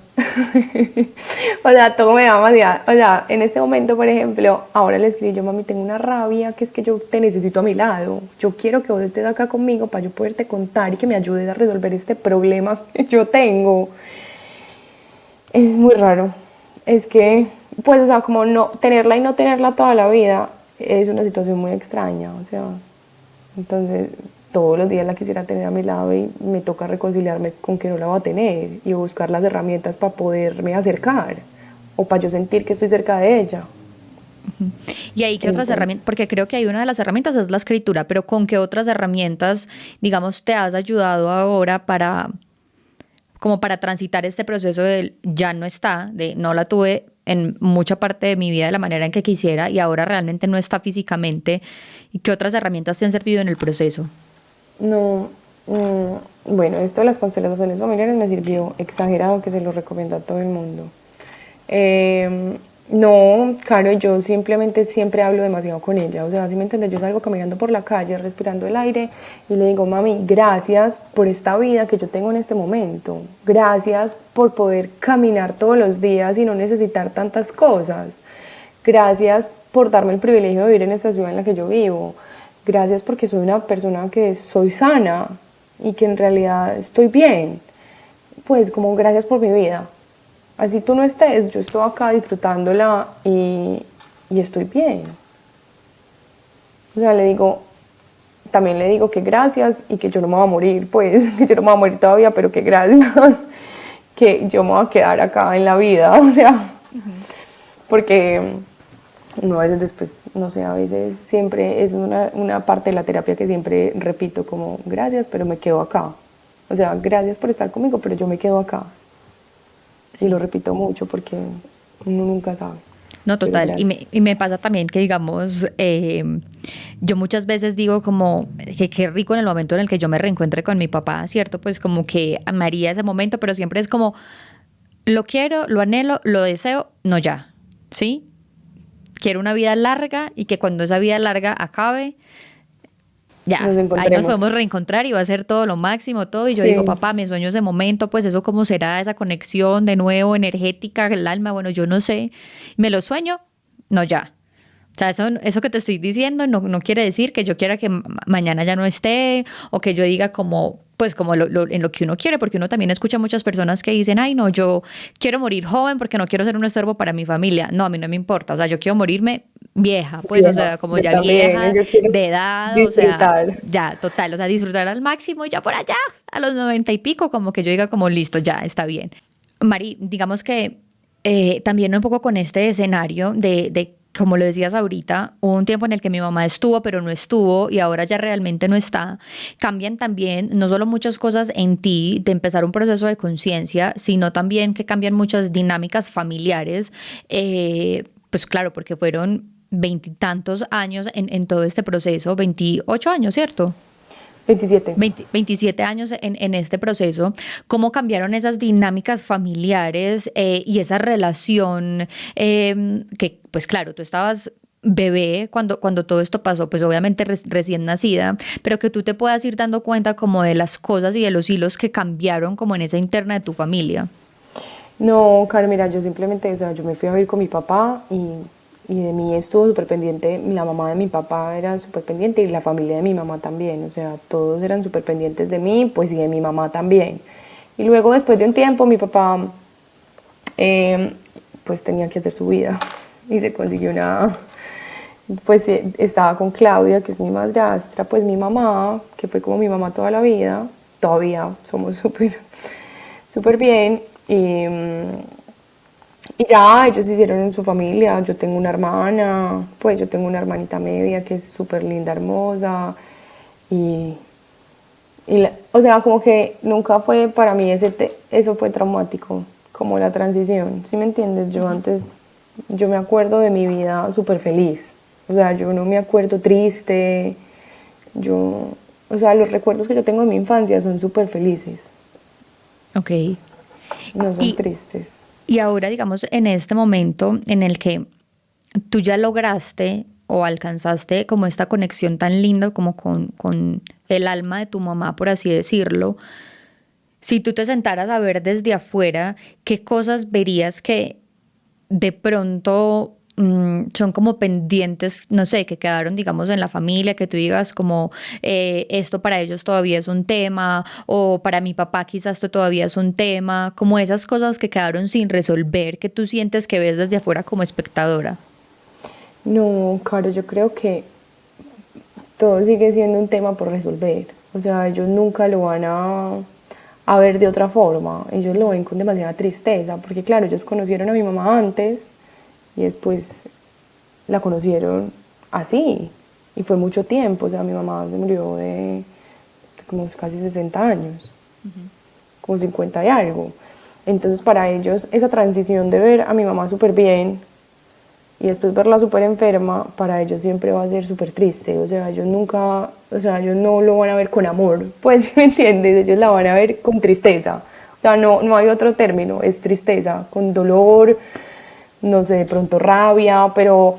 O sea, todo me da demasiado. O sea, en este momento, por ejemplo, ahora le escribí yo, mami, tengo una rabia, que es que yo te necesito a mi lado. Yo quiero que vos estés acá conmigo para yo poderte contar y que me ayudes a resolver este problema que yo tengo. Es muy raro. Es que, pues, o sea, como no tenerla y no tenerla toda la vida es una situación muy extraña. O sea, entonces todos los días la quisiera tener a mi lado y me toca reconciliarme con que no la va a tener y buscar las herramientas para poderme acercar o para yo sentir que estoy cerca de ella. Y ahí, ¿qué otras Entonces, herramientas? Porque creo que hay una de las herramientas es la escritura, pero ¿con qué otras herramientas, digamos, te has ayudado ahora para, como para transitar este proceso de ya no está, de no la tuve en mucha parte de mi vida de la manera en que quisiera y ahora realmente no está físicamente? ¿Y qué otras herramientas te han servido en el proceso? no, bueno, esto de las constelaciones familiares me Sí. sirvió exagerado, que se lo recomiendo a todo el mundo. Eh, no, Caro, yo simplemente siempre hablo demasiado con ella, o sea, si me entiendes, yo salgo caminando por la calle, respirando el aire y le digo, mami, gracias por esta vida que yo tengo en este momento, gracias por poder caminar todos los días y no necesitar tantas cosas, gracias por darme el privilegio de vivir en esta ciudad en la que yo vivo, gracias porque soy una persona que soy sana y que en realidad estoy bien, pues como gracias por mi vida. así tú no estés, yo estoy acá disfrutándola y estoy bien. O sea, también le digo que gracias y que yo no me voy a morir, pues, que yo no me voy a morir todavía, pero que gracias, que yo me voy a quedar acá en la vida, o sea, porque uno a veces después, no sé, a veces siempre es una parte de la terapia que siempre repito como gracias, pero me quedo acá. O sea, gracias por estar conmigo, pero yo me quedo acá. Sí. Y lo repito mucho porque uno nunca sabe. No, total. Y me pasa también que, digamos, yo muchas veces digo como que qué rico en el momento en el que yo me reencuentre con mi papá, ¿cierto? Pues como que amaría ese momento, pero siempre es como, lo quiero, lo anhelo, lo deseo, no ya, ¿sí? Quiero una vida larga y que cuando esa vida larga acabe, ya, ahí nos podemos reencontrar y va a ser todo lo máximo, todo. Y yo digo, papá, me sueño ese momento, pues eso cómo será, esa conexión de nuevo, energética, el alma, bueno, yo no sé. Me lo sueño, no ya. O sea, eso que te estoy diciendo no quiere decir que yo quiera que mañana ya no esté o que yo diga como, pues como en lo que uno quiere, porque uno también escucha muchas personas que dicen, ay, no, yo quiero morir joven porque no quiero ser un estorbo para mi familia. No, a mí no me importa. O sea, yo quiero morirme vieja, pues, o sea, como ya vieja, de edad, o sea, ya, total, o sea, disfrutar al máximo, ya por allá, a los 90 y pico, como que yo diga como, listo, ya, está bien. Mari, digamos que también un poco con este escenario de como lo decías ahorita, hubo un tiempo en el que mi mamá estuvo, pero no estuvo y ahora ya realmente no está. Cambian también no solo muchas cosas en ti de empezar un proceso de conciencia, sino también que cambian muchas dinámicas familiares. Pues claro, porque fueron veintitantos años en todo este proceso, 28 años, ¿cierto? 27. 27 años en este proceso. ¿Cómo cambiaron esas dinámicas familiares y esa relación que, pues claro, tú estabas bebé cuando todo esto pasó, pues obviamente recién nacida, pero que tú te puedas ir dando cuenta como de las cosas y de los hilos que cambiaron como en esa interna de tu familia? No, Karen, mira, yo simplemente, o sea, yo me fui a vivir con mi papá y de mí estuvo súper pendiente, la mamá de mi papá era súper pendiente y la familia de mi mamá también, o sea, todos eran súper pendientes de mí, pues y de mi mamá también. Y luego después de un tiempo mi papá pues tenía que hacer su vida y se consiguió pues estaba con Claudia, que es mi madrastra, pues mi mamá, que fue como mi mamá toda la vida, todavía somos súper bien. Y ya, ellos hicieron su familia, yo tengo una hermana, pues yo tengo una hermanita media que es súper linda, hermosa, y, o sea, como que nunca fue para mí eso fue traumático, como la transición, ¿sí me entiendes? Yo antes, yo me acuerdo de mi vida súper feliz, o sea, yo no me acuerdo triste, o sea, los recuerdos que yo tengo de mi infancia son súper felices. Ok. No son tristes. Y ahora, digamos, en este momento en el que tú ya lograste o alcanzaste como esta conexión tan linda como con el alma de tu mamá, por así decirlo, si tú te sentaras a ver desde afuera, ¿qué cosas verías que de pronto son como pendientes, no sé, que quedaron, digamos, en la familia, que tú digas como esto para ellos todavía es un tema, o para mi papá quizás esto todavía es un tema, como esas cosas que quedaron sin resolver, que tú sientes que ves desde afuera como espectadora? No, Caro, yo creo que todo sigue siendo un tema por resolver. O sea, ellos nunca lo van a ver de otra forma. Ellos lo ven con demasiada tristeza, porque claro, ellos conocieron a mi mamá antes y después la conocieron así. Y fue mucho tiempo, o sea, mi mamá se murió de como casi 60 años, como 50 y algo. Entonces para ellos esa transición de ver a mi mamá súper bien y después verla súper enferma, para ellos siempre va a ser súper triste. O sea, ellos nunca, o sea, ellos no lo van a ver con amor, pues, ¿me entiendes? Ellos la van a ver con tristeza. O sea, no hay otro término, es tristeza, con dolor, no sé, de pronto rabia, pero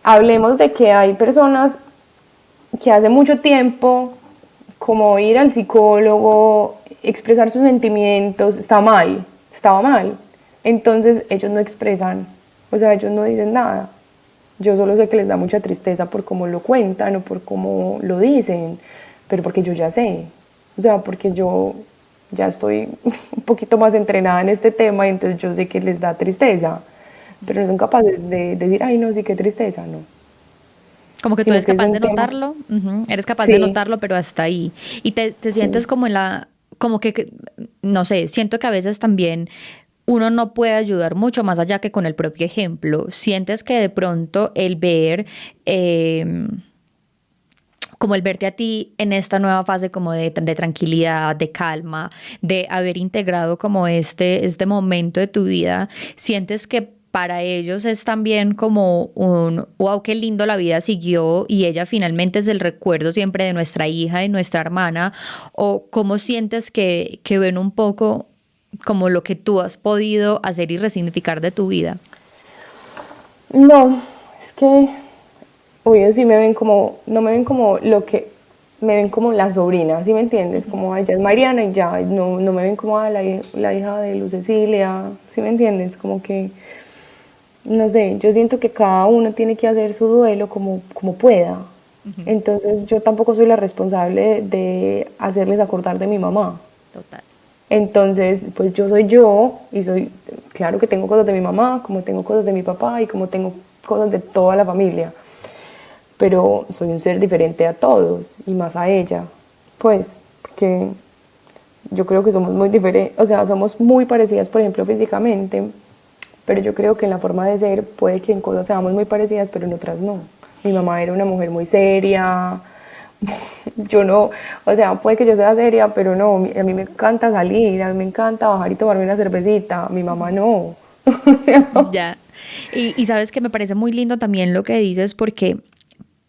hablemos de que hay personas que hace mucho tiempo, como ir al psicólogo, expresar sus sentimientos, estaba mal. Entonces ellos no expresan, o sea, ellos no dicen nada. Yo solo sé que les da mucha tristeza por cómo lo cuentan o por cómo lo dicen, pero porque yo ya sé, o sea, porque yo ya estoy un poquito más entrenada en este tema y entonces yo sé que les da tristeza, pero no son capaces de decir, ay, no, sí, qué tristeza, no. Como que tú Sino eres que es capaz de un tema, notarlo, ujú, eres capaz de sí, notarlo, pero hasta ahí. Y te sientes sí. como en como no sé, siento que a veces también uno no puede ayudar mucho más allá que con el propio ejemplo. Sientes que de pronto el ver, eh, como el verte a ti en esta nueva fase como de tranquilidad, de calma, de haber integrado como este momento de tu vida, sientes que para ellos es también como un, wow, qué lindo la vida siguió y ella finalmente es el recuerdo siempre de nuestra hija, de nuestra hermana, o cómo sientes que ven un poco como lo que tú has podido hacer y resignificar de tu vida. No, es que ellos sí me ven como, no me ven como lo que, me ven como la sobrina, ¿sí me entiendes? Como ella es Mariana y ya, no, no me ven como la hija de Luz Cecilia, ¿sí me entiendes? Como que, no sé, yo siento que cada uno tiene que hacer su duelo como pueda. Ujú. Entonces yo tampoco soy la responsable de hacerles acordar de mi mamá. Total. Entonces, pues yo soy yo y soy, claro que tengo cosas de mi mamá, como tengo cosas de mi papá y como tengo cosas de toda la familia, pero soy un ser diferente a todos y más a ella, pues, porque yo creo que somos muy diferentes, o sea, somos muy parecidas, por ejemplo, físicamente, pero yo creo que en la forma de ser puede que en cosas seamos muy parecidas, pero en otras no. Mi mamá era una mujer muy seria, yo no, o sea, puede que yo sea seria, pero no, a mí me encanta salir, a mí me encanta bajar y tomarme una cervecita, mi mamá no. Ya. Y sabes que me parece muy lindo también lo que dices porque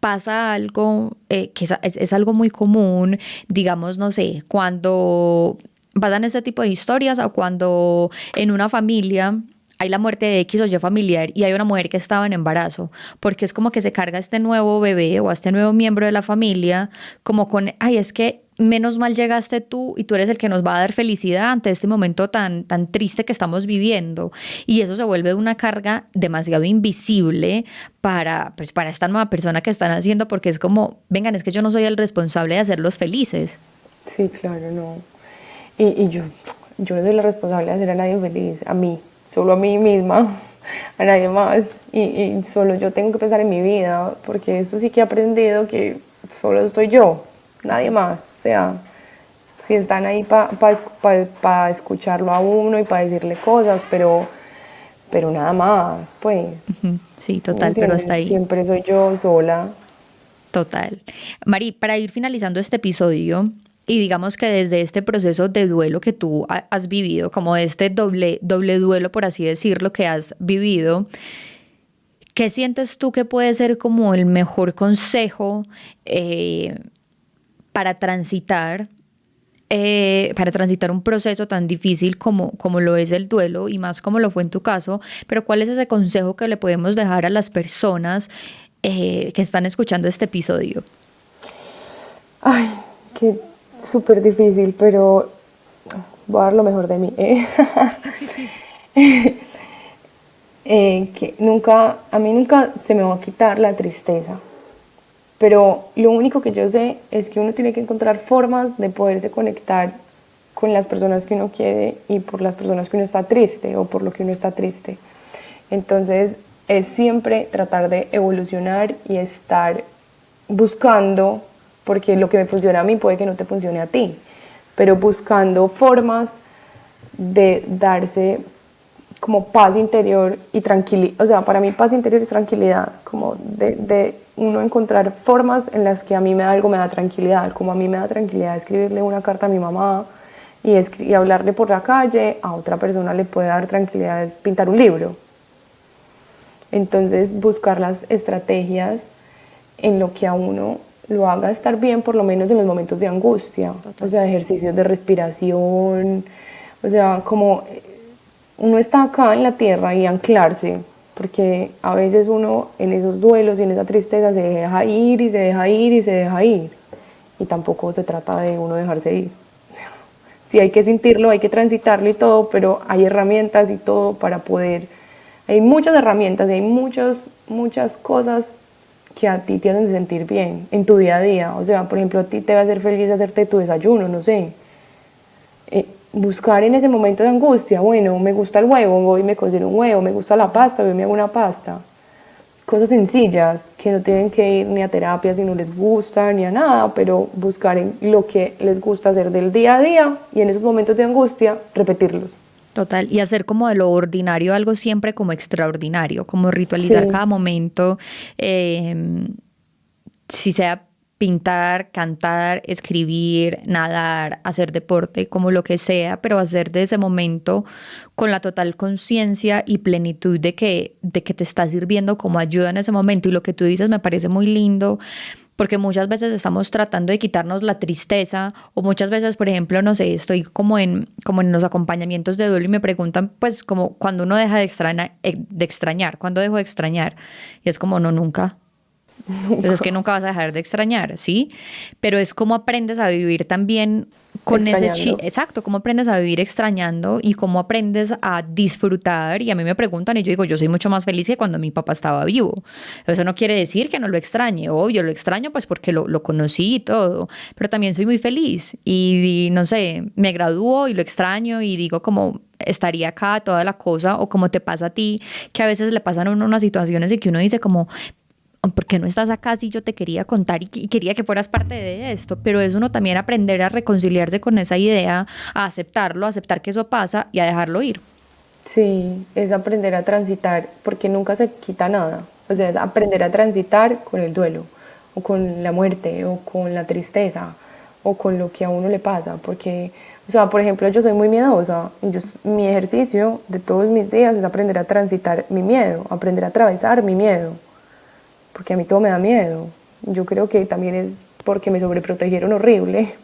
pasa algo que es algo muy común, digamos, no sé, cuando pasan este tipo de historias o cuando en una familia hay la muerte de X o Y familiar y hay una mujer que estaba en embarazo, porque es como que se carga a este nuevo bebé o a este nuevo miembro de la familia, como con, ay, es que menos mal llegaste tú y tú eres el que nos va a dar felicidad ante este momento tan triste que estamos viviendo. Y eso se vuelve una carga demasiado invisible pues, para esta nueva persona que están haciendo, porque es como, vengan, es que yo no soy el responsable de hacerlos felices. Sí, claro, no. Y yo no soy la responsable de hacer a nadie feliz, a mí, solo a mí misma, a nadie más. Y solo yo tengo que pensar en mi vida, porque eso sí que he aprendido que solo estoy yo, nadie más. O sea, si están ahí para escucharlo a uno y para decirle cosas, pero nada más, pues. Ujú, sí, ¿Sí me total, pero hasta entiendes? ahí. Siempre soy yo sola. Total. Mari, para ir finalizando este episodio y digamos que desde este proceso de duelo que tú has vivido, como este doble duelo, por así decirlo, que has vivido, ¿qué sientes tú que puede ser como el mejor consejo eh, para para transitar un proceso tan difícil como lo es el duelo y más como lo fue en tu caso, pero ¿cuál es ese consejo que le podemos dejar a las personas que están escuchando este episodio? Ay, qué súper difícil, pero voy a dar lo mejor de mí. Que nunca, a mí nunca se me va a quitar la tristeza, pero lo único que yo sé es que uno tiene que encontrar formas de poderse conectar con las personas que uno quiere y por las personas que uno está triste o por lo que uno está triste. Entonces es siempre tratar de evolucionar y estar buscando, porque lo que me funciona a mí puede que no te funcione a ti, pero buscando formas de darse como paz interior y tranquilidad. O sea, para mí paz interior es tranquilidad, como de uno encontrar formas en las que a mí algo me da tranquilidad, como a mí me da tranquilidad escribirle una carta a mi mamá y hablarle por la calle, a otra persona le puede dar tranquilidad pintar un libro. Entonces, buscar las estrategias en lo que a uno lo haga estar bien, por lo menos en los momentos de angustia. O Total. sea, ejercicios de respiración, o sea, como uno está acá en la tierra y anclarse, porque a veces uno en esos duelos y en esa tristeza se deja ir y se deja ir y se deja ir. Y tampoco se trata de uno dejarse ir. O sea, sí hay que sentirlo, hay que transitarlo y todo, pero hay herramientas y todo para poder. Hay muchas herramientas y hay muchas cosas que a ti te hacen sentir bien en tu día a día. O sea, por ejemplo, a ti te va a hacer feliz hacerte tu desayuno, no sé. buscar en ese momento de angustia, bueno, me gusta el huevo, voy y me cocino un huevo, me gusta la pasta, voy y me hago una pasta. Cosas sencillas, que no tienen que ir ni a terapia si no les gusta, ni a nada, pero buscar en lo que les gusta hacer del día a día y en esos momentos de angustia, repetirlos. Total, y hacer como de lo ordinario algo siempre como extraordinario, como ritualizar Sí, cada momento, eh, si sea pintar, cantar, escribir, nadar, hacer deporte, como lo que sea, pero hacer de ese momento con la total conciencia y plenitud de que te está sirviendo como ayuda en ese momento. Y lo que tú dices me parece muy lindo, porque muchas veces estamos tratando de quitarnos la tristeza o muchas veces, por ejemplo, no sé, estoy como en los acompañamientos de duelo y me preguntan, pues, como cuando uno deja de extrañar, ¿cuándo dejo de extrañar? Y es como, no, nunca. Entonces es que nunca vas a dejar de extrañar, ¿sí? Pero es cómo aprendes a vivir también con ese extrañando. exacto, cómo aprendes a vivir extrañando y cómo aprendes a disfrutar. Y a mí me preguntan y yo digo, yo soy mucho más feliz que cuando mi papá estaba vivo. Eso no quiere decir que no lo extrañe, obvio, lo extraño pues porque lo conocí y todo, pero también soy muy feliz y no sé, me gradúo y lo extraño y digo como estaría acá toda la cosa o como te pasa a ti, que a veces le pasan a uno unas situaciones y que uno dice como, ¿por qué no estás acá si yo te quería contar y quería que fueras parte de esto? Pero es uno también aprender a reconciliarse con esa idea, a aceptarlo, a aceptar que eso pasa y a dejarlo ir. Sí, es aprender a transitar, porque nunca se quita nada. O sea, es aprender a transitar con el duelo, o con la muerte, o con la tristeza, o con lo que a uno le pasa. Porque, o sea, por ejemplo, yo soy muy miedosa. Y mi ejercicio de todos mis días es aprender a transitar mi miedo, aprender a atravesar mi miedo. Porque a mí todo me da miedo. Yo creo que también es porque me sobreprotegieron horrible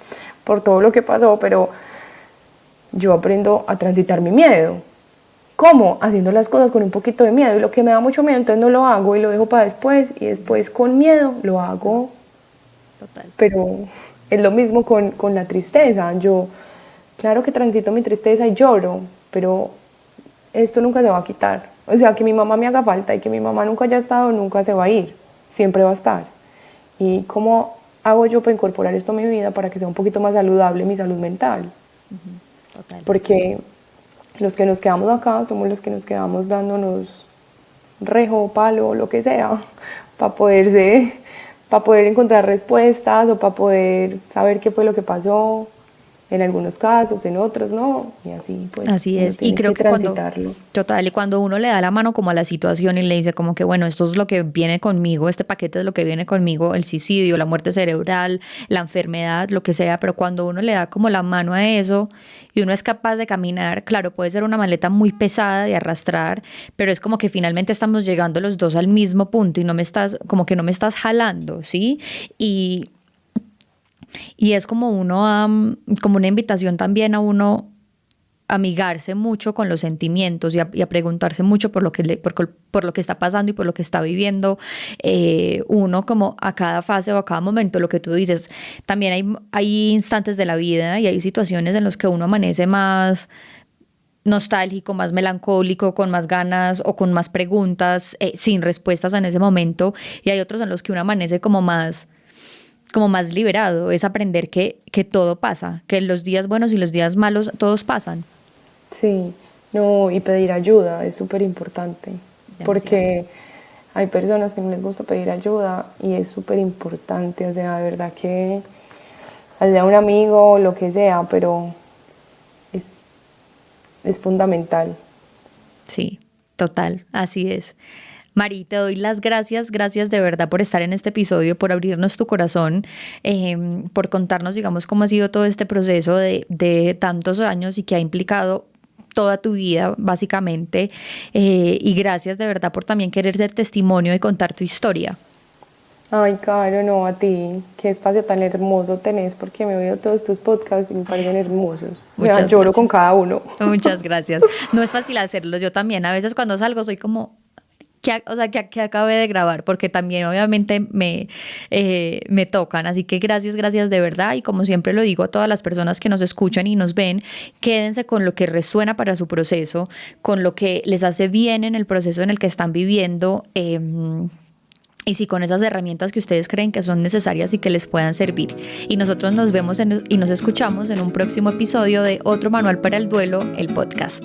por todo lo que pasó, pero yo aprendo a transitar mi miedo. ¿Cómo? Haciendo las cosas con un poquito de miedo. Y lo que me da mucho miedo, entonces no lo hago y lo dejo para después. Y después con miedo lo hago. Total. Pero es lo mismo con la tristeza. Yo, claro que transito mi tristeza y lloro, pero esto nunca se va a quitar. O sea, que mi mamá me haga falta y que mi mamá nunca haya estado, nunca se va a ir. Siempre va a estar. ¿Y cómo hago yo para incorporar esto a mi vida para que sea un poquito más saludable mi salud mental? Total. Porque los que nos quedamos acá somos los que nos quedamos dándonos rejo, palo, lo que sea, para para poder encontrar respuestas o para poder saber qué fue lo que pasó, en algunos casos, en otros no, y así pues Así uno es. Y tiene creo que que cuando, transitarlo. total, y cuando uno le da la mano como a la situación y le dice como que, bueno, esto es lo que viene conmigo, este paquete es lo que viene conmigo, el suicidio, la muerte cerebral, la enfermedad, lo que sea, pero cuando uno le da como la mano a eso y uno es capaz de caminar, claro, puede ser una maleta muy pesada de arrastrar, pero es como que finalmente estamos llegando los dos al mismo punto y no me estás, como que no me estás jalando, ¿sí? Y y es como uno, como una invitación también a uno amigarse mucho con los sentimientos y a preguntarse mucho por lo que por lo que está pasando y por lo que está viviendo uno como a cada fase o a cada momento, lo que tú dices, también hay instantes de la vida y hay situaciones en las que uno amanece más nostálgico, más melancólico, con más ganas o con más preguntas sin respuestas en ese momento y hay otros en los que uno amanece como más liberado, es aprender que todo pasa, que los días buenos y los días malos todos pasan. Sí, no, y pedir ayuda es súper importante, Demasiado. porque hay personas que no les gusta pedir ayuda y es súper importante, o sea, de verdad que sea un amigo o lo que sea, pero es, es fundamental. Sí, total, así es. Mari, te doy las gracias, gracias de verdad por estar en este episodio, por abrirnos tu corazón, por contarnos, digamos, cómo ha sido todo este proceso de tantos años y que ha implicado toda tu vida, básicamente. Y gracias de verdad por también querer ser testimonio y contar tu historia. Ay, Caro, no, a ti, qué espacio tan hermoso tenés, porque me veo todos tus podcasts y me parecen hermosos. O sea, Muchas lloro con gracias. cada uno. Muchas gracias. No es fácil hacerlo, yo también. A veces cuando salgo soy como, o sea, que acabé de grabar, porque también obviamente me tocan. Así que gracias, gracias de verdad. Y como siempre lo digo a todas las personas que nos escuchan y nos ven, quédense con lo que resuena para su proceso, con lo que les hace bien en el proceso en el que están viviendo. y si con esas herramientas que ustedes creen que son necesarias y que les puedan servir. Y nosotros nos vemos y nos escuchamos en un próximo episodio de Otro Manual para el Duelo, el podcast.